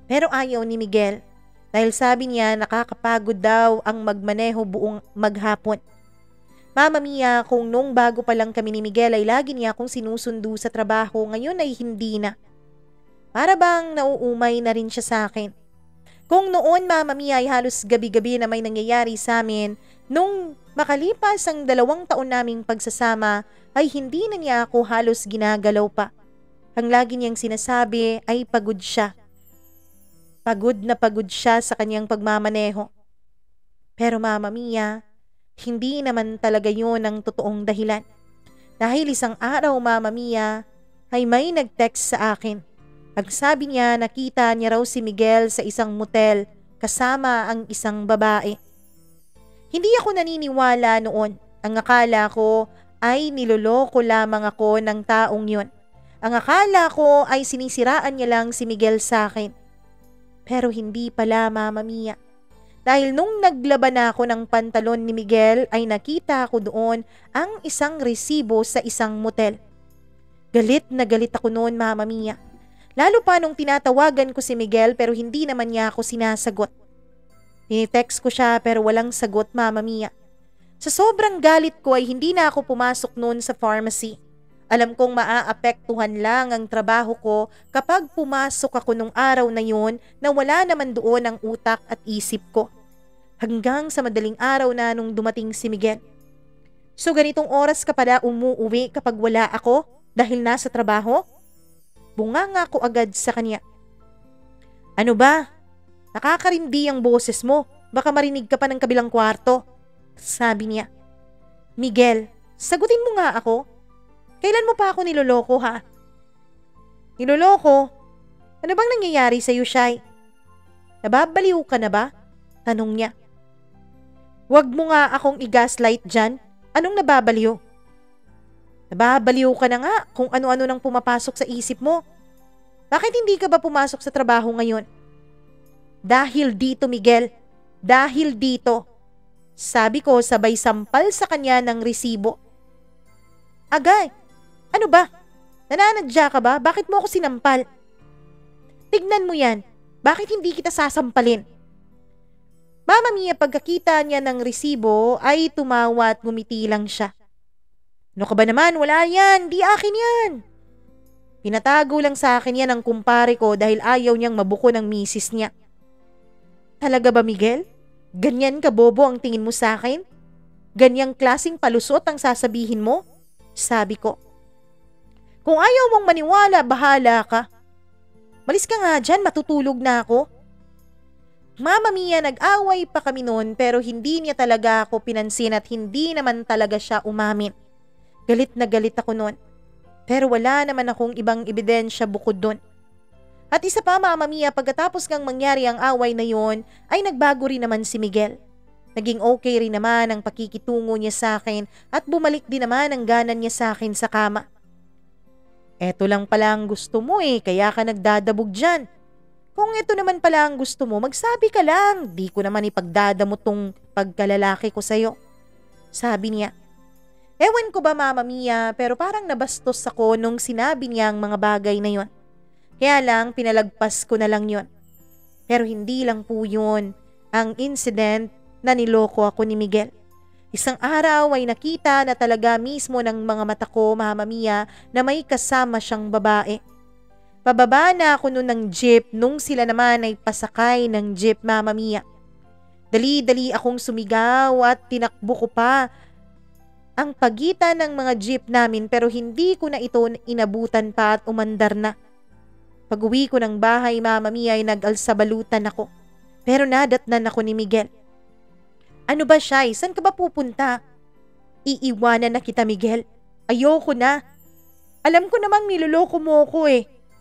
Pero ayaw ni Miguel dahil sabi niya nakakapagod daw ang magmaneho buong maghapon. Mama Mia, kung nung bago pa lang kami ni Miguel ay lagi niya akong sinusundo sa trabaho, ngayon ay hindi na. Para bang nauumay na rin siya sa akin. Kung noon, Mama Mia, ay halos gabi-gabi na may nangyayari sa amin, nung makalipas ang 2 taon naming pagsasama ay hindi na niya ako halos ginagalaw pa. Ang lagi niyang sinasabi ay pagod siya. Pagod na pagod siya sa kanyang pagmamaneho. Pero Mama Mia, hindi naman talaga yun ang totoong dahilan. Dahil isang araw, Mama Mia, ay may nag-text sa akin. Ang sabi niya, nakita niya raw si Miguel sa isang motel kasama ang isang babae. Hindi ako naniniwala noon. Ang akala ko ay niloloko lamang ako ng taong yun. Ang akala ko ay sinisiraan niya lang si Miguel sa akin. Pero hindi pala, Mama Mia. Dahil nung naglaban ako ng pantalon ni Miguel ay nakita ko doon ang isang resibo sa isang motel. Galit na galit ako noon, Mama Mia. Lalo pa nung tinatawagan ko si Miguel pero hindi naman niya ako sinasagot. Tinitext ko siya pero walang sagot, Mama Mia. Sa sobrang galit ko ay hindi na ako pumasok noon sa pharmacy. Alam kong maaapektuhan lang ang trabaho ko kapag pumasok ako nung araw na yun na wala naman doon ang utak at isip ko. Hanggang sa madaling araw na nung dumating si Miguel. So ganitong oras ka pala umuuwi kapag wala ako dahil nasa trabaho? Bunganga ko agad sa kanya. Ano ba? Nakakarindi ang boses mo. Baka marinig ka pa ng kabilang kwarto. Sabi niya. Miguel, sagutin mo nga ako. Kailan mo pa ako niloloko, ha? Niloloko? Ano bang nangyayari sa'yo, Shai? Nababaliw ka na ba? Tanong niya. Huwag mo nga akong i-gaslight dyan. Anong nababaliw? Nababaliw ka na nga kung ano-ano nang pumapasok sa isip mo. Bakit hindi ka ba pumasok sa trabaho ngayon? Dahil dito, Miguel. Dahil dito. Sabi ko sabay sampal sa kanya ng resibo. Agay, ano ba? Nananadya ka ba? Bakit mo ako sinampal? Tignan mo yan. Bakit hindi kita sasampalin? Mama Mia, pagkakita niya ng resibo ay tumawa at ngumiti lang siya. Ano ka ba naman? Wala yan. Di akin yan. Pinatago lang sa akin yan ang kumpare ko dahil ayaw niyang mabuko ng misis niya. Talaga ba, Miguel? Ganyan ka bobo ang tingin mo sa akin? Ganyang klaseng palusot ang sasabihin mo? Sabi ko. Kung ayaw mong maniwala, bahala ka. Malis ka nga dyan, matutulog na ako. Mama Mia, nag-away pa kami noon pero hindi niya talaga ako pinansin at hindi naman talaga siya umamin. Galit na galit ako noon. Pero wala naman akong ibang ebidensya bukod doon. At isa pa, Mama Mia, pagkatapos ngang mangyari ang away na yon, ay nagbago rin naman si Miguel. Naging okay rin naman ang pakikitungo niya sa akin at bumalik din naman ang ganan niya sa akin sa kama. Eto lang pala ang gusto mo kaya ka nagdadabog dyan. Kung ito naman pala ang gusto mo, magsabi ka lang. Di ko naman ipagdadamot tong pagkalalaki ko sa'yo. Sabi niya. Ewan ko ba, Mama Mia, pero parang nabastos ako nung sinabi niya ang mga bagay na yon. Kaya lang, pinalagpas ko na lang yon. Pero hindi lang po yun ang incident na niloko ako ni Miguel. Isang araw ay nakita na talaga mismo ng mga mata ko, Mama Mia, na may kasama siyang babae. Pababa na ako noon ng jeep nung sila naman ay pasakay ng jeep, Mama Mia. Dali-dali akong sumigaw at tinakbo ko pa ang pagitan ng mga jeep namin pero hindi ko na ito inabutan pa at umandar na. Pag-uwi ko ng bahay, Mama Mia, ay nag-alsabalutan ako. Pero nadatnan ako ni Miguel. Ano ba, Shai? Saan ka ba pupunta? Iiwanan na kita, Miguel. Ayoko na. Alam ko namang niloloko mo ko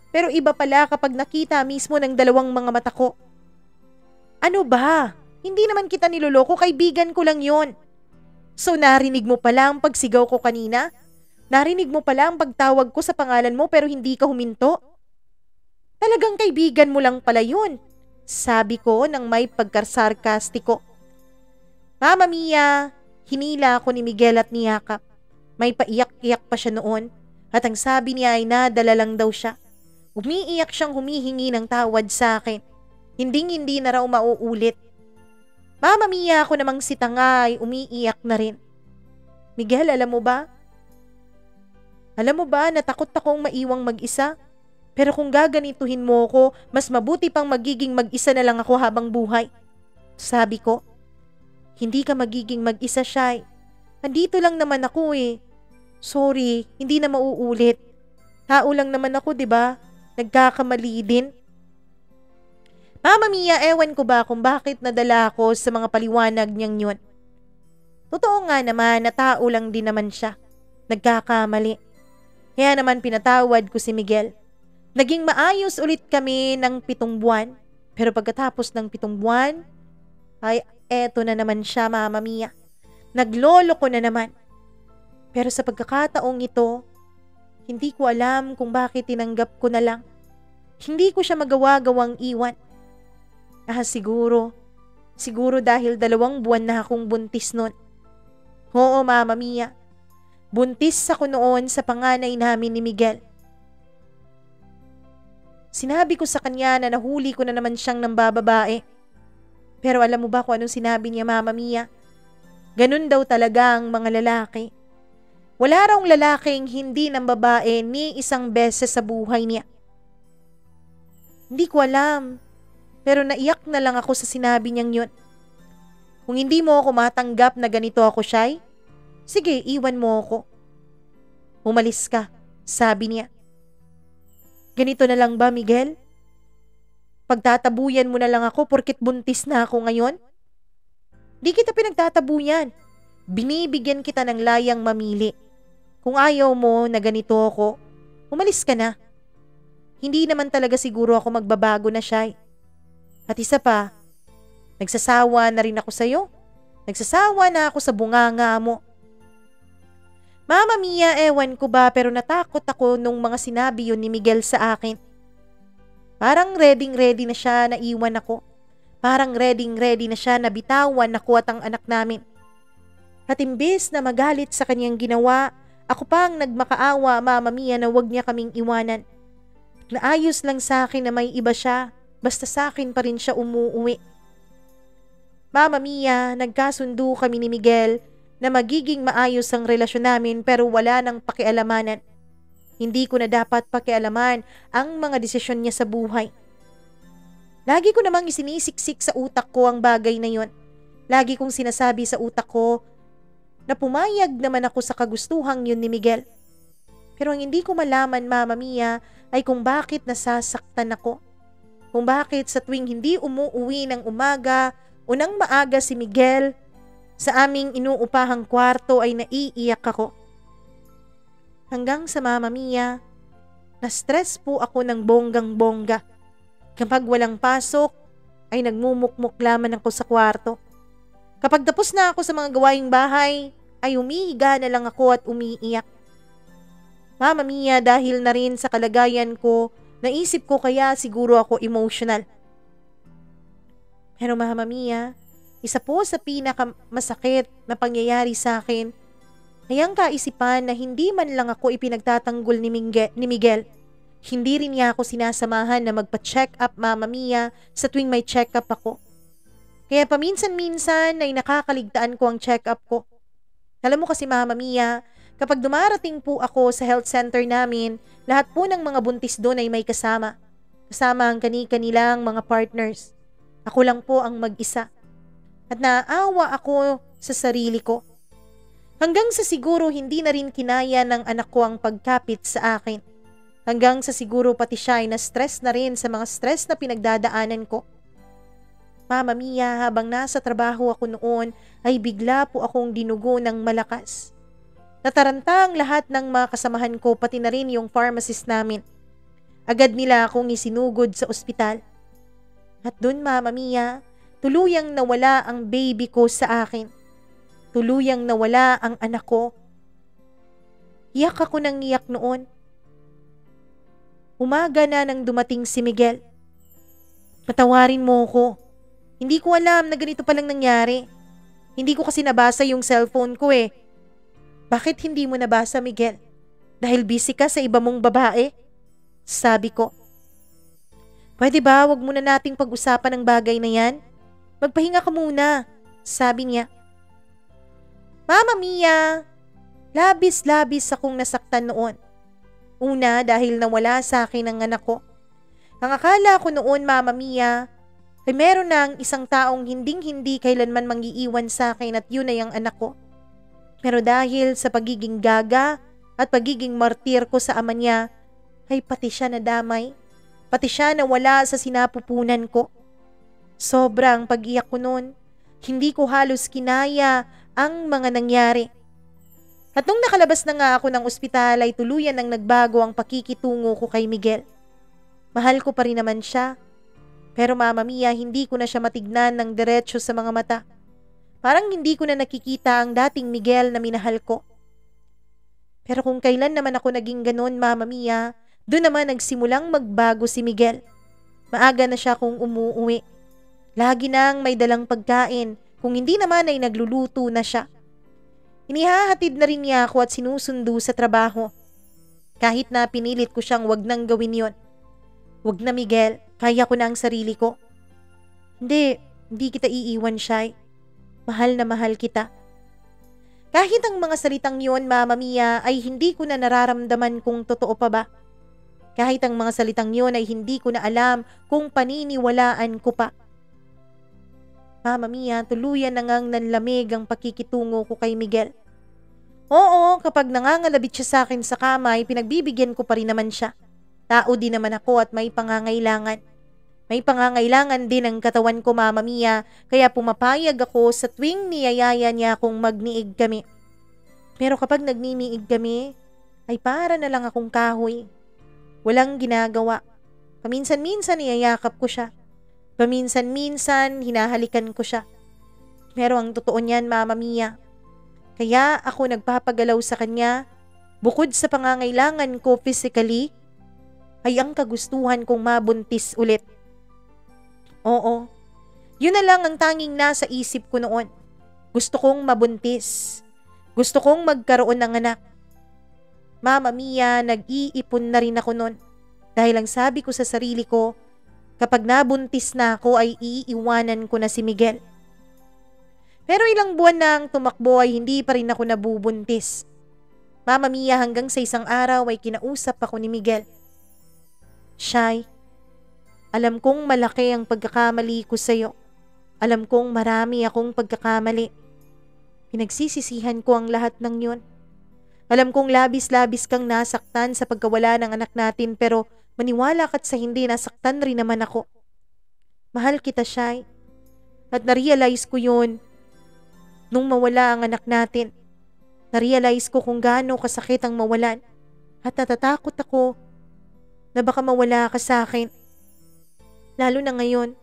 Pero iba pala kapag nakita mismo ng dalawang mga mata ko. Ano ba? Hindi naman kita niloloko, kaibigan ko lang yon. So narinig mo pala ang pagsigaw ko kanina? Narinig mo pala ang pagtawag ko sa pangalan mo pero hindi ka huminto? Talagang kaibigan mo lang pala yun. Sabi ko nang may pagkasarkastiko. Mama Mia, hinila ako ni Miguel at niyakap. May paiyak-iyak pa siya noon at ang sabi niya ay nadala lang daw siya. Umiiyak siyang humihingi ng tawad sa akin. Hinding-hindi na raw mauulit. Mama Mia, ako namang si tanga ay umiiyak na rin. Miguel, alam mo ba? Alam mo ba, natakot akong maiwang mag-isa? Pero kung gaganituhin mo ko, mas mabuti pang magiging mag-isa na lang ako habang buhay. Sabi ko, hindi ka magiging mag-isa, Shai. Andito lang naman ako eh. Sorry, hindi na mauulit. Tao lang naman ako, 'di ba? Nagkakamali din. Mama Mia, ewan ko ba kung bakit nadala ako sa mga paliwanag niyang yun. Totoo nga naman na tao lang din naman siya. Nagkakamali. Kaya naman pinatawad ko si Miguel. Naging maayos ulit kami ng 7 buwan. Pero pagkatapos ng 7 buwan, ay eto na naman siya, Mama Mia. Naglolo ko na naman. Pero sa pagkakataong ito, hindi ko alam kung bakit tinanggap ko na lang. Hindi ko siya magawa-gawang iwan. Siguro dahil 2 buwan na akong buntis nun. Oo, Mama Mia. Buntis ako noon sa panganay namin ni Miguel. Sinabi ko sa kanya na nahuli ko na naman siyang nambababae. Pero alam mo ba kung anong sinabi niya, Mama Mia? Ganun daw talaga ang mga lalaki. Wala raw lalaking hindi nambabae ni isang beses sa buhay niya. Hindi ko alam. Pero naiyak na lang ako sa sinabi niyang yun. Kung hindi mo ako matanggap na ganito ako, Shai, sige, iwan mo ako. Umalis ka, sabi niya. Ganito na lang ba, Miguel? Pagtatabuyan mo na lang ako porkit buntis na ako ngayon? Di kita pinagtatabuyan. Binibigyan kita ng layang mamili. Kung ayaw mo na ganito ako, umalis ka na. Hindi naman talaga siguro ako magbabago na, Shai. At isa pa, nagsasawa na rin ako sa'yo. Nagsasawa na ako sa bunganga mo. Mama Mia, ewan ko ba pero natakot ako nung mga sinabi yun ni Miguel sa akin. Parang ready na siya na iwan ako. Parang ready na siya na bitawan ako at ang anak namin. At imbes na magalit sa kanyang ginawa, ako pa ang nagmakaawa, Mama Mia, na wag niya kaming iwanan. Naayos lang sa akin na may iba siya, basta sa akin pa rin siya umuuwi. Mama Mia, nagkasundo kami ni Miguel na magiging maayos ang relasyon namin pero wala nang pakialamanan. Hindi ko na dapat pakialaman ang mga desisyon niya sa buhay. Lagi ko namang isinisiksik sa utak ko ang bagay na yon. Lagi kong sinasabi sa utak ko na pumayag naman ako sa kagustuhang yun ni Miguel. Pero ang hindi ko malaman, Mama Mia, ay kung bakit nasasaktan ako. Kung bakit sa tuwing hindi umuuwi ng umaga o ng maaga si Miguel, sa aming inuupahang kwarto ay naiiyak ako. Hanggang sa, Mama Mia, na-stress po ako ng bonggang-bongga. Kapag walang pasok, ay nagmumukmuk laman ako sa kwarto. Kapag tapos na ako sa mga gawaing bahay, ay umihiga na lang ako at umiiyak. Mama Mia, dahil na rin sa kalagayan ko, naisip ko kaya siguro ako emotional. Pero Mama Mia, isa po sa pinakamasakit na pangyayari sa akin ay ang kaisipan na hindi man lang ako ipinagtatanggol ni Miguel. Hindi rin niya ako sinasamahan na magpa-check up, Mama Mia, sa tuwing may check up ako. Kaya paminsan-minsan ay nakakaligtaan ko ang check up ko. Alam mo kasi, Mama Mia, kapag dumarating po ako sa health center namin, lahat po ng mga buntis doon ay may kasama. Kasama ang kani-kanilang mga partners. Ako lang po ang mag-isa. At naaawa ako sa sarili ko. Hanggang sa siguro hindi na rin kinaya ng anak ko ang pagkapit sa akin. Hanggang sa siguro pati siya ay na-stress na rin sa mga stress na pinagdadaanan ko. Mama Mia, habang nasa trabaho ako noon ay bigla po akong dinugo ng malakas. Nataranta ang lahat ng mga kasamahan ko, pati na rin yung pharmacist namin. Agad nila akong isinugod sa ospital. At dun, Mama Mia, tuluyang nawala ang baby ko sa akin. Tuluyang nawala ang anak ko. Iyak ako ng iyak noon. Umaga na nang dumating si Miguel. Patawarin mo ko. Hindi ko alam na ganito palang nangyari. Hindi ko kasi nabasa yung cellphone ko eh. Bakit hindi mo nabasa, Miguel? Dahil busy ka sa iba mong babae? Sabi ko. Pwede ba wag muna nating pag-usapan ang bagay na yan? Magpahinga ka muna, sabi niya. Mama Mia, Labis-labis akong nasaktan noon. Una dahil nawala sa akin ang anak ko. Ang akala ko noon, Mama Mia, ay meron na ang isang taong hinding-hindi kailanman mangiiwan sa akin at yun ay ang anak ko. Pero dahil sa pagiging gaga at pagiging martir ko sa ama niya, ay pati siya nadamay. Pati siya nawala sa sinapupunan ko. Sobrang pag-iyak ko noon. Hindi ko halos kinaya ang mga nangyari. At nung nakalabas na nga ako ng ospital ay tuluyan ang nagbago ang pakikitungo ko kay Miguel. Mahal ko pa rin naman siya. Pero Mama Mia, hindi ko na siya matignan ng diretso sa mga mata. Parang hindi ko na nakikita ang dating Miguel na minahal ko. Pero kung kailan naman ako naging ganun, Mama Mia, doon naman nagsimulang magbago si Miguel. Maaga na siya kung umuuwi. Lagi nang may dalang pagkain, kung hindi naman ay nagluluto na siya. Inihahatid na rin niya ako at sinusundo sa trabaho. Kahit na pinilit ko siyang wag nang gawin yon. Wag na Miguel, kaya ko na ang sarili ko. Hindi kita iiwan, Shai. Mahal na mahal kita. Kahit ang mga salitang yon, Mama Mia, ay hindi ko na nararamdaman kung totoo pa ba. Kahit ang mga salitang yon ay hindi ko na alam kung paniniwalaan ko pa. Mama Mia, tuluyan na ngang nanlamig ang pakikitungo ko kay Miguel. Oo, kapag nangangalabit siya sa akin sa kama ay pinagbibigyan ko pa rin naman siya. Tao din naman ako at may pangangailangan. May pangangailangan din ang katawan ko, Mama Mia, kaya pumapayag ako sa tuwing niyayaya niya akong magniig kami. Pero kapag nagniniig kami, ay para na lang akong kahoy. Walang ginagawa. Paminsan-minsan niyayakap ko siya. Paminsan-minsan hinahalikan ko siya. Pero ang totoo niyan, Mama Mia, kaya ako nagpapagalaw sa kanya, bukod sa pangangailangan ko physically, ay ang kagustuhan kong mabuntis ulit. Oo, yun na lang ang tanging nasa isip ko noon. Gusto kong mabuntis. Gusto kong magkaroon ng anak. Mama Mia, nag-iipon na rin ako noon. Dahil ang sabi ko sa sarili ko, kapag nabuntis na ako ay iiwanan ko na si Miguel. Pero ilang buwan na ang tumakbo ay hindi pa rin ako nabubuntis. Mama Mia, hanggang sa isang araw ay kinausap ako ni Miguel. Shai, alam kong malaki ang pagkakamali ko sa'yo. Alam kong marami akong pagkakamali. Pinagsisisihan ko ang lahat ng yun. Alam kong labis-labis kang nasaktan sa pagkawala ng anak natin pero maniwala ka't sa hindi nasaktan rin naman ako. Mahal kita, Shai. At narealize ko yun nung mawala ang anak natin. Narealize ko kung gaano kasakit ang mawalan. At natatakot ako na baka mawala ka sa akin. Lalo na ngayon,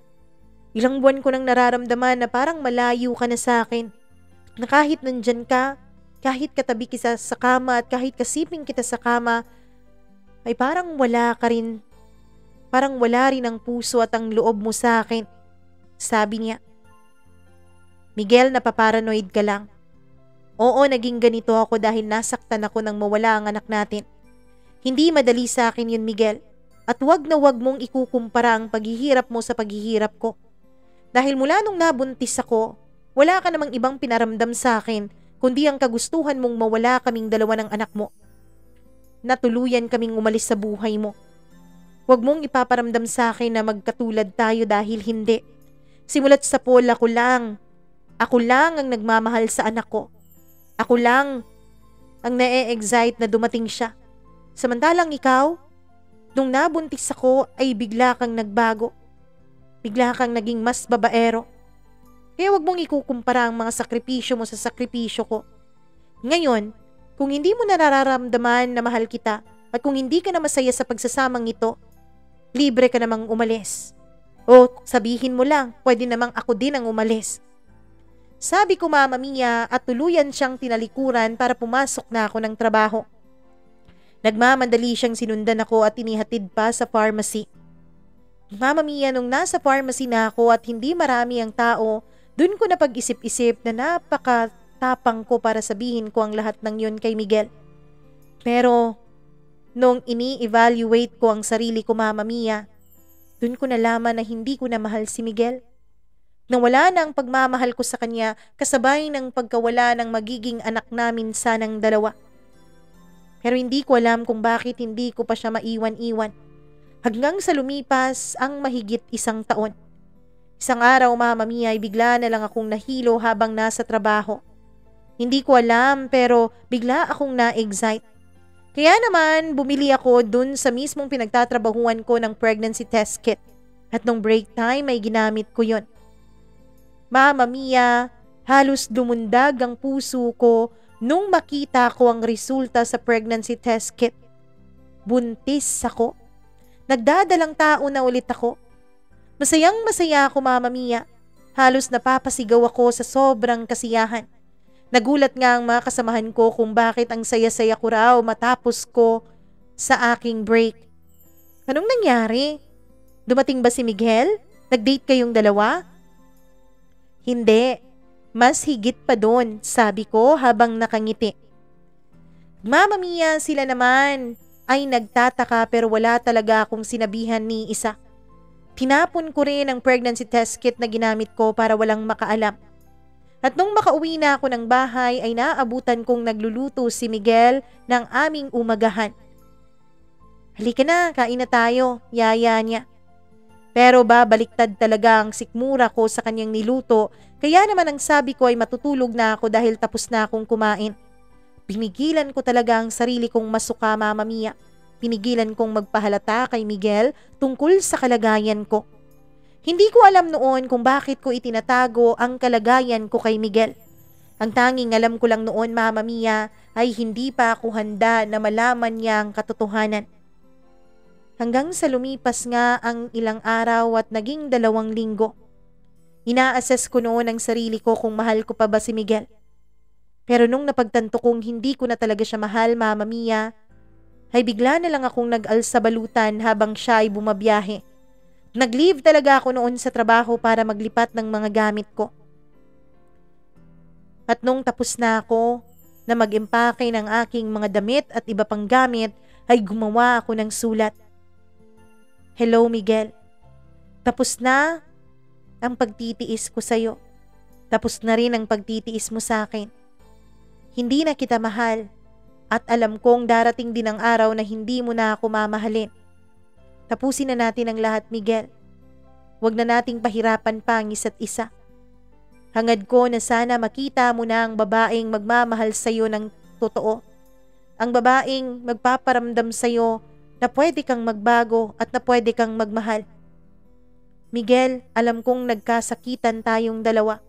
ilang buwan ko nang nararamdaman na parang malayo ka na sa akin. Na kahit nandyan ka, kahit katabi kita sa kama at kahit kasiping kita sa kama, ay parang wala ka rin. Parang wala rin ang puso at ang loob mo sa akin. Sabi niya. Miguel, napaparanoid ka lang. Oo, naging ganito ako dahil nasaktan ako nang mawala ang anak natin. Hindi madali sa akin yun, Miguel. At wag na wag mong ikukumpara ang paghihirap mo sa paghihirap ko. Dahil mula nung nabuntis ako, wala ka namang ibang pinaramdam sa akin kundi ang kagustuhan mong mawala kaming dalawa ng anak mo. Natuluyan kaming umalis sa buhay mo. Huwag mong ipaparamdam sa akin na magkatulad tayo dahil hindi. Simulat sa pool, ako lang ang nagmamahal sa anak ko. Ako lang ang na-e-excite na dumating siya. Samantalang ikaw, nung nabuntis ako ay bigla kang nagbago. Bigla kang naging mas babaero. Kaya huwag mong ikukumpara ang mga sakripisyo mo sa sakripisyo ko. Ngayon, kung hindi mo nararamdaman na mahal kita at kung hindi ka na masaya sa pagsasamang ito, libre ka namang umalis. O sabihin mo lang, pwede namang ako din ang umalis. Sabi ko, Mama Mia, at tuluyan siyang tinalikuran para pumasok na ako ng trabaho. Nagmamadali siyang sinundan ako at inihatid pa sa pharmacy. Mama Mia, nung nasa pharmacy na ako at hindi marami ang tao, dun ko napag-isip-isip na napakatapang ko para sabihin ko ang lahat ng yun kay Miguel. Pero nung ini-evaluate ko ang sarili ko, Mama Mia, dun ko nalaman na hindi ko na mahal si Miguel. Nawala na ang pagmamahal ko sa kanya kasabay ng pagkawala ng magiging anak namin sanang dalawa. Pero hindi ko alam kung bakit hindi ko pa siya maiwan-iwan. Hanggang sa lumipas ang mahigit 1 taon. Isang araw, Mama Mia, ay bigla na lang akong nahilo habang nasa trabaho. Hindi ko alam pero bigla akong na-excite. Kaya naman bumili ako dun sa mismong pinagtatrabahuan ko ng pregnancy test kit. At nung break time ay ginamit ko yon. Mama Mia, halos dumundag ang puso ko nung makita ko ang resulta sa pregnancy test kit. Buntis ako. Nagdadalang tao na ulit ako. Masayang masaya ako, Mama Mia. Halos napapasigaw ako sa sobrang kasiyahan. Nagulat nga ang mga kasamahan ko kung bakit ang saya-saya ko raw matapos ko sa aking break. Anong nangyari? Dumating ba si Miguel? Nag-date kayong dalawa? Hindi. Mas higit pa doon, sabi ko habang nakangiti. Mama Mia, sila naman ay nagtataka pero wala talaga akong sinabihan ni isa. Tinapon ko rin ang pregnancy test kit na ginamit ko para walang makaalam. At nung makauwi na ako ng bahay ay naabutan kong nagluluto si Miguel ng aming umagahan. Halika na, kain na tayo, yaya niya. Pero babaliktad talaga ang sikmura ko sa kanyang niluto, kaya naman ang sabi ko ay matutulog na ako dahil tapos na akong kumain. Pinigilan ko talaga ang sarili kong masuka, Mama Mia. Pinigilan kong magpahalata kay Miguel tungkol sa kalagayan ko. Hindi ko alam noon kung bakit ko itinatago ang kalagayan ko kay Miguel. Ang tanging alam ko lang noon, Mama Mia, ay hindi pa ako handa na malaman niya ang katotohanan. Hanggang sa lumipas nga ang ilang araw at naging 2 linggo. Ina-assess ko noon ang sarili ko kung mahal ko pa ba si Miguel. Pero nung napagtanto kong hindi ko na talaga siya mahal, Mama Mia, ay bigla na lang akong nag-alsabalutan habang siya ay bumabiyahe. Nag-leave talaga ako noon sa trabaho para maglipat ng mga gamit ko. At nung tapos na ako na mag-empake ng aking mga damit at iba pang gamit, ay gumawa ako ng sulat. Hello Miguel, tapos na ang pagtitiis ko sa'yo. Tapos na rin ang pagtitiis mo sa akin. Hindi na kita mahal. At alam kong darating din ang araw na hindi mo na ako mamahalin. Tapusin na natin ang lahat, Miguel. Huwag na nating pahirapan pa ang isa't isa. Hangad ko na sana makita mo na ang babaeng magmamahal sa'yo ng totoo. Ang babaeng magpaparamdam sa'yo na pwede kang magbago at na pwede kang magmahal. Miguel, alam kong nagkasakitan tayong dalawa.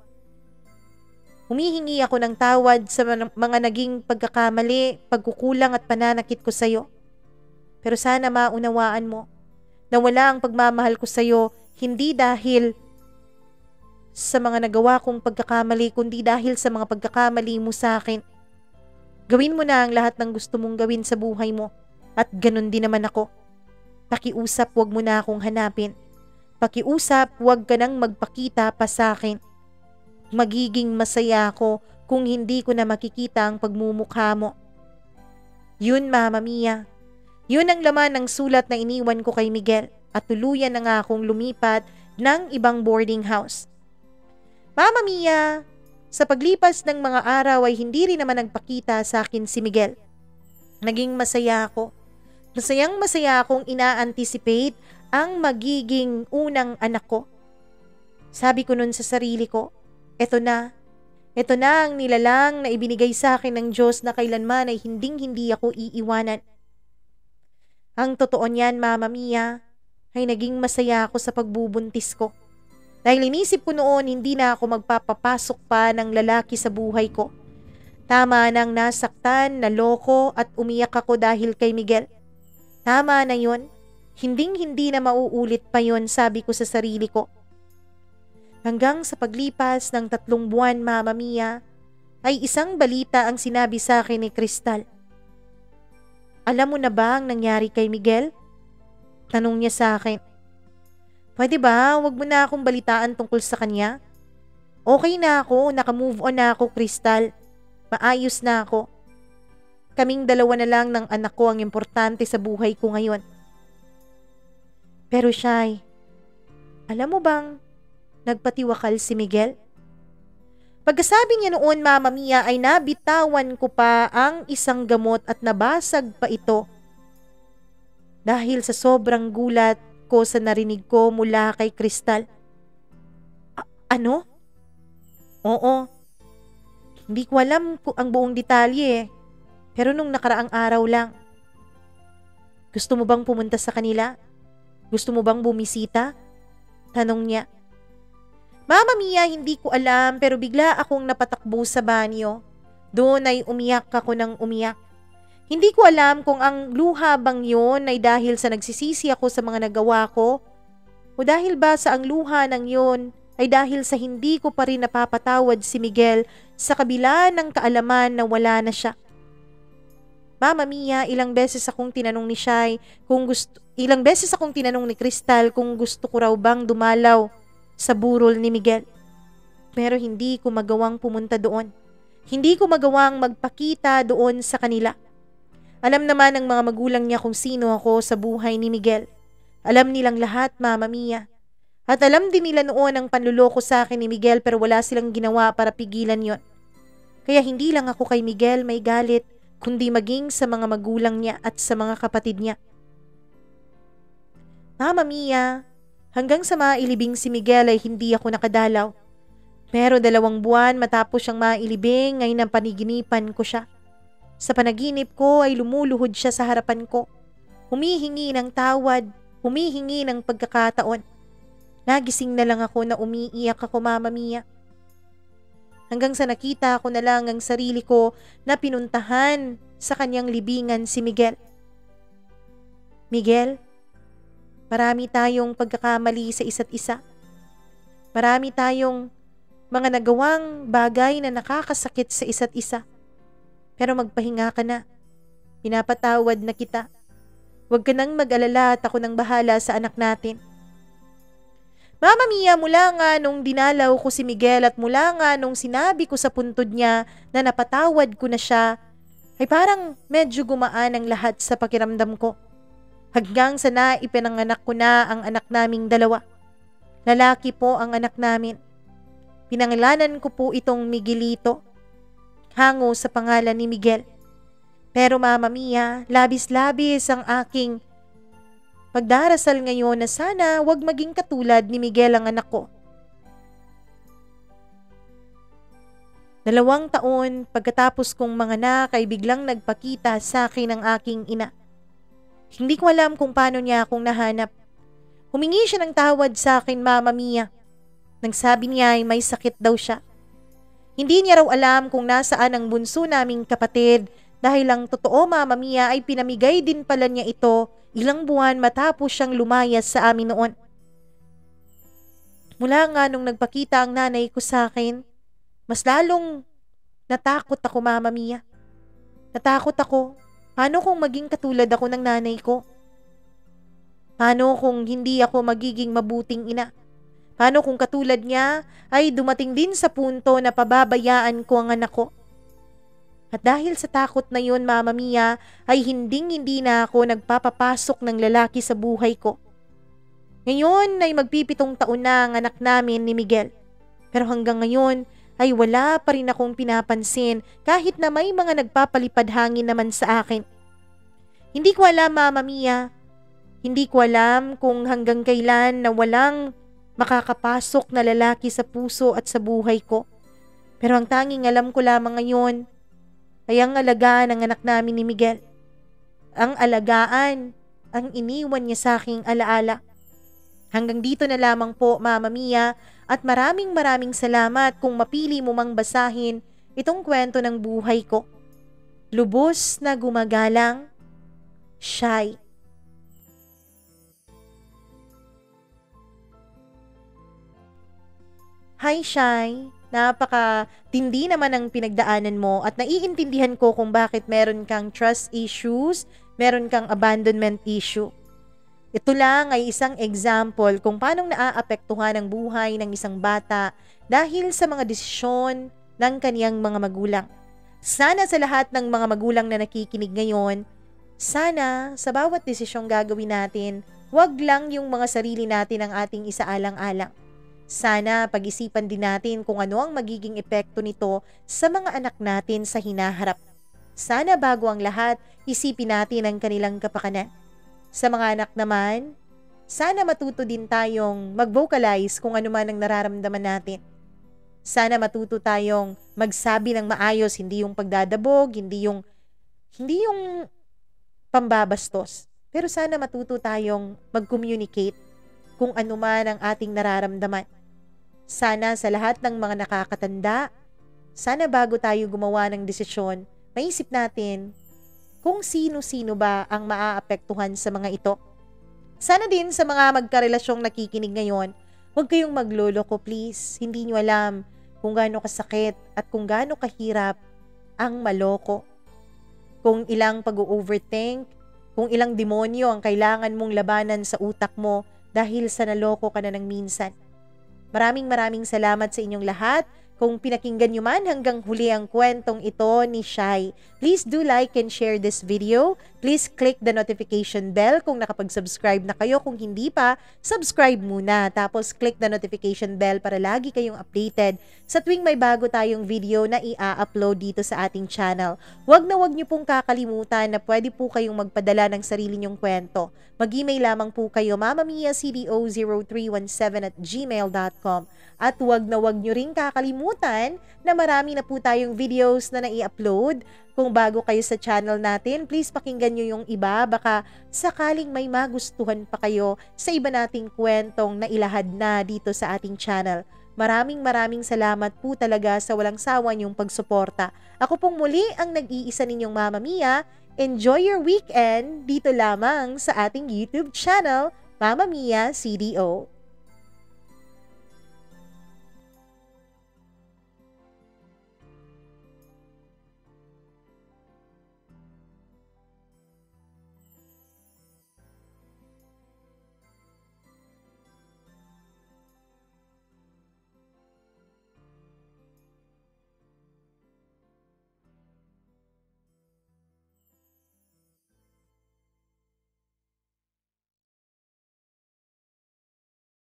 Humihingi ako ng tawad sa mga naging pagkakamali, pagkukulang at pananakit ko sa'yo. Pero sana maunawaan mo na wala ang pagmamahal ko sa'yo hindi dahil sa mga nagawa kong pagkakamali, kundi dahil sa mga pagkakamali mo sa akin. Gawin mo na ang lahat ng gusto mong gawin sa buhay mo at ganun din naman ako. Pakiusap, wag mo na akong hanapin. Pakiusap, wag ka nang magpakita pa sa akin. Magiging masaya ako kung hindi ko na makikita ang pagmumukha mo. Yun, Mama Mia. Yun ang laman ng sulat na iniwan ko kay Miguel at tuluyan na nga akong lumipat ng ibang boarding house. Mama Mia, sa paglipas ng mga araw ay hindi rin naman nagpakita sa akin si Miguel. Naging masaya ako. Masayang masaya akong ina-anticipate ang magiging unang anak ko. Sabi ko nun sa sarili ko, Ito na ang nilalang na ibinigay sa akin ng Diyos na kailanman ay hinding-hindi ako iiwanan. Ang totoo niyan, Mama Mia, ay naging masaya ako sa pagbubuntis ko. Dahil inisip ko noon hindi na ako magpapapasok pa ng lalaki sa buhay ko. Tama nang nasaktan, naloko at umiyak ako dahil kay Miguel. Tama na yun. Hinding-hindi na mauulit pa yun, sabi ko sa sarili ko. Hanggang sa paglipas ng 3 buwan, Mama Mia, ay isang balita ang sinabi sa akin ni Crystal. Alam mo na ba ang nangyari kay Miguel? Tanong niya sa akin. Pwede ba, wag mo na akong balitaan tungkol sa kanya? Okay na ako, naka-move on na ako, Crystal. Maayos na ako. Kaming 2 na lang ng anak ko ang importante sa buhay ko ngayon. Pero Shai, alam mo bang Nagpatiwakal si Miguel. Pagkasabi niya noon, Mama Mia, ay nabitawan ko pa ang isang gamot at nabasag pa ito. Dahil sa sobrang gulat ko sa narinig ko mula kay Crystal. Ano? Oo. Hindi ko alam ang buong detalye eh. Pero nung nakaraang araw lang. Gusto mo bang pumunta sa kanila? Gusto mo bang bumisita? Tanong niya. Mama Mia, hindi ko alam pero bigla akong napatakbo sa banyo. Doon ay umiyak ako ng umiyak. Hindi ko alam kung ang luha bang yun ay dahil sa nagsisisi ako sa mga nagawa ko o dahil ba sa ang luha ng yun ay dahil sa hindi ko pa rin napapatawad si Miguel sa kabila ng kaalaman na wala na siya. Mama Mia, ilang beses akong tinanong ni Crystal kung gusto ko raw bang dumalaw sa burol ni Miguel. Pero hindi ko magawang pumunta doon. Hindi ko magawang magpakita doon sa kanila. Alam naman ng mga magulang niya kung sino ako sa buhay ni Miguel. Alam nilang lahat, Mama Mia. At alam din nila noon ang panluloko sa akin ni Miguel pero wala silang ginawa para pigilan yon. Kaya hindi lang ako kay Miguel may galit, kundi maging sa mga magulang niya at sa mga kapatid niya. Mama Mia, hanggang sa mailibing si Miguel ay hindi ako nakadalaw. Pero 2 buwan matapos siyang mailibing ay napaniginipan ko siya. Sa panaginip ko ay lumuluhod siya sa harapan ko. Humihingi ng tawad, humihingi ng pagkakataon. Nagising na lang ako na umiiyak ako, Mama Mia. Hanggang sa nakita ko na lang ang sarili ko na pinuntahan sa kanyang libingan si Miguel. Miguel, marami tayong pagkakamali sa isa't isa. Marami tayong mga nagawang bagay na nakakasakit sa isa't isa. Pero magpahinga ka na. Pinapatawad na kita. Huwag ka nang mag-alala at ako nang bahala sa anak natin. Mama Mia, mula nga nung dinalaw ko si Miguel at mula nga nung sinabi ko sa puntod niya na napatawad ko na siya, ay parang medyo gumaan ang lahat sa pakiramdam ko. Hanggang sa naipinanganak ko na ang anak naming 2. Lalaki po ang anak namin. Pinangalanan ko po itong Miguelito, hango sa pangalan ni Miguel. Pero Mama Mia, labis-labis ang aking pagdarasal ngayon na sana wag maging katulad ni Miguel ang anak ko. 2 taon pagkatapos kong manganak ay biglang nagpakita sa akin ang aking ina. Hindi ko alam kung paano niya akong nahanap. Humingi siya ng tawad sa akin, Mama Mia. Nagsabi niya ay may sakit daw siya. Hindi niya raw alam kung nasaan ang bunso naming kapatid dahil ang totoo, Mama Mia, ay pinamigay din pala niya ito ilang buwan matapos siyang lumayas sa amin noon. Mula nga nung nagpakita ang nanay ko sa akin, mas lalong natakot ako, Mama Mia. Natakot ako. Paano kung maging katulad ako ng nanay ko? Paano kung hindi ako magiging mabuting ina? Paano kung katulad niya ay dumating din sa punto na pababayaan ko ang anak ko? At dahil sa takot na yun, Mama Mia, ay hindi na ako nagpapapasok ng lalaki sa buhay ko. Ngayon ay magpipitong taon na ang anak namin ni Miguel. Pero hanggang ngayon ay wala pa rin akong pinapansin kahit na may mga nagpapalipad hangin naman sa akin. Hindi ko alam, Mama Mia. Hindi ko alam kung hanggang kailan na walang makakapasok na lalaki sa puso at sa buhay ko. Pero ang tanging alam ko lamang ngayon ay ang alagaan ng anak namin ni Miguel. Ang alagaan, ang iniwan niya sa aking alaala. Hanggang dito na lamang po, Mama Mia, at maraming salamat kung mapili mo mang basahin itong kwento ng buhay ko. Lubos na gumagalang, Shy. Hi, Shy. Napaka-tindi naman ang pinagdaanan mo at naiintindihan ko kung bakit meron kang trust issues, meron kang abandonment issue. Ito lang ay isang example kung paano naaapektuhan ang buhay ng isang bata dahil sa mga desisyon ng kaniyang mga magulang. Sana sa lahat ng mga magulang na nakikinig ngayon, sana sa bawat desisyong gagawin natin, wag lang yung mga sarili natin ang ating isaalang-alang. Sana pag-isipan din natin kung ano ang magiging epekto nito sa mga anak natin sa hinaharap. Sana bago ang lahat, isipin natin ang kanilang kapakanan. Sa mga anak naman, sana matuto din tayong mag-vocalize kung ano man ang nararamdaman natin. Sana matuto tayong magsabi ng maayos, hindi yung pagdadabog, hindi yung pambabastos. Pero sana matuto tayong mag-communicate kung ano man ang ating nararamdaman. Sana sa lahat ng mga nakakatanda, sana bago tayo gumawa ng desisyon, maisip natin kung sino-sino ba ang maaapektuhan sa mga ito. Sana din sa mga magkarelasyong nakikinig ngayon, huwag kayong magloloko please. Hindi nyo alam kung gaano kasakit at kung gaano kahirap ang maloko. Kung ilang pag-overthink, kung ilang demonyo ang kailangan mong labanan sa utak mo dahil sa naloko ka na ng minsan. Maraming salamat sa inyong lahat. Kung pinakinggan nyo man hanggang huli ang kwentong ito ni Shai, please do like and share this video. Please click the notification bell kung nakapag-subscribe na kayo. Kung hindi pa, subscribe muna. Tapos click the notification bell para lagi kayong updated sa tuwing may bago tayong video na i-upload dito sa ating channel. Huwag nyo pong kakalimutan na pwede po kayong magpadala ng sarili nyong kwento. Mag-email lamang po kayo mamamiacdo0317@gmail.com. At huwag nyo rin kakalimutan na marami na po tayong videos na nai-upload. Kung bago kayo sa channel natin, please pakinggan nyo yung iba. Baka sakaling may magustuhan pa kayo sa iba nating kwentong na ilahad na dito sa ating channel. Maraming salamat po talaga sa walang sawa niyong pagsuporta. Ako pong muli ang nag-iisa ninyong Mama Mia. Enjoy your weekend dito lamang sa ating YouTube channel, Mama Mia CDO.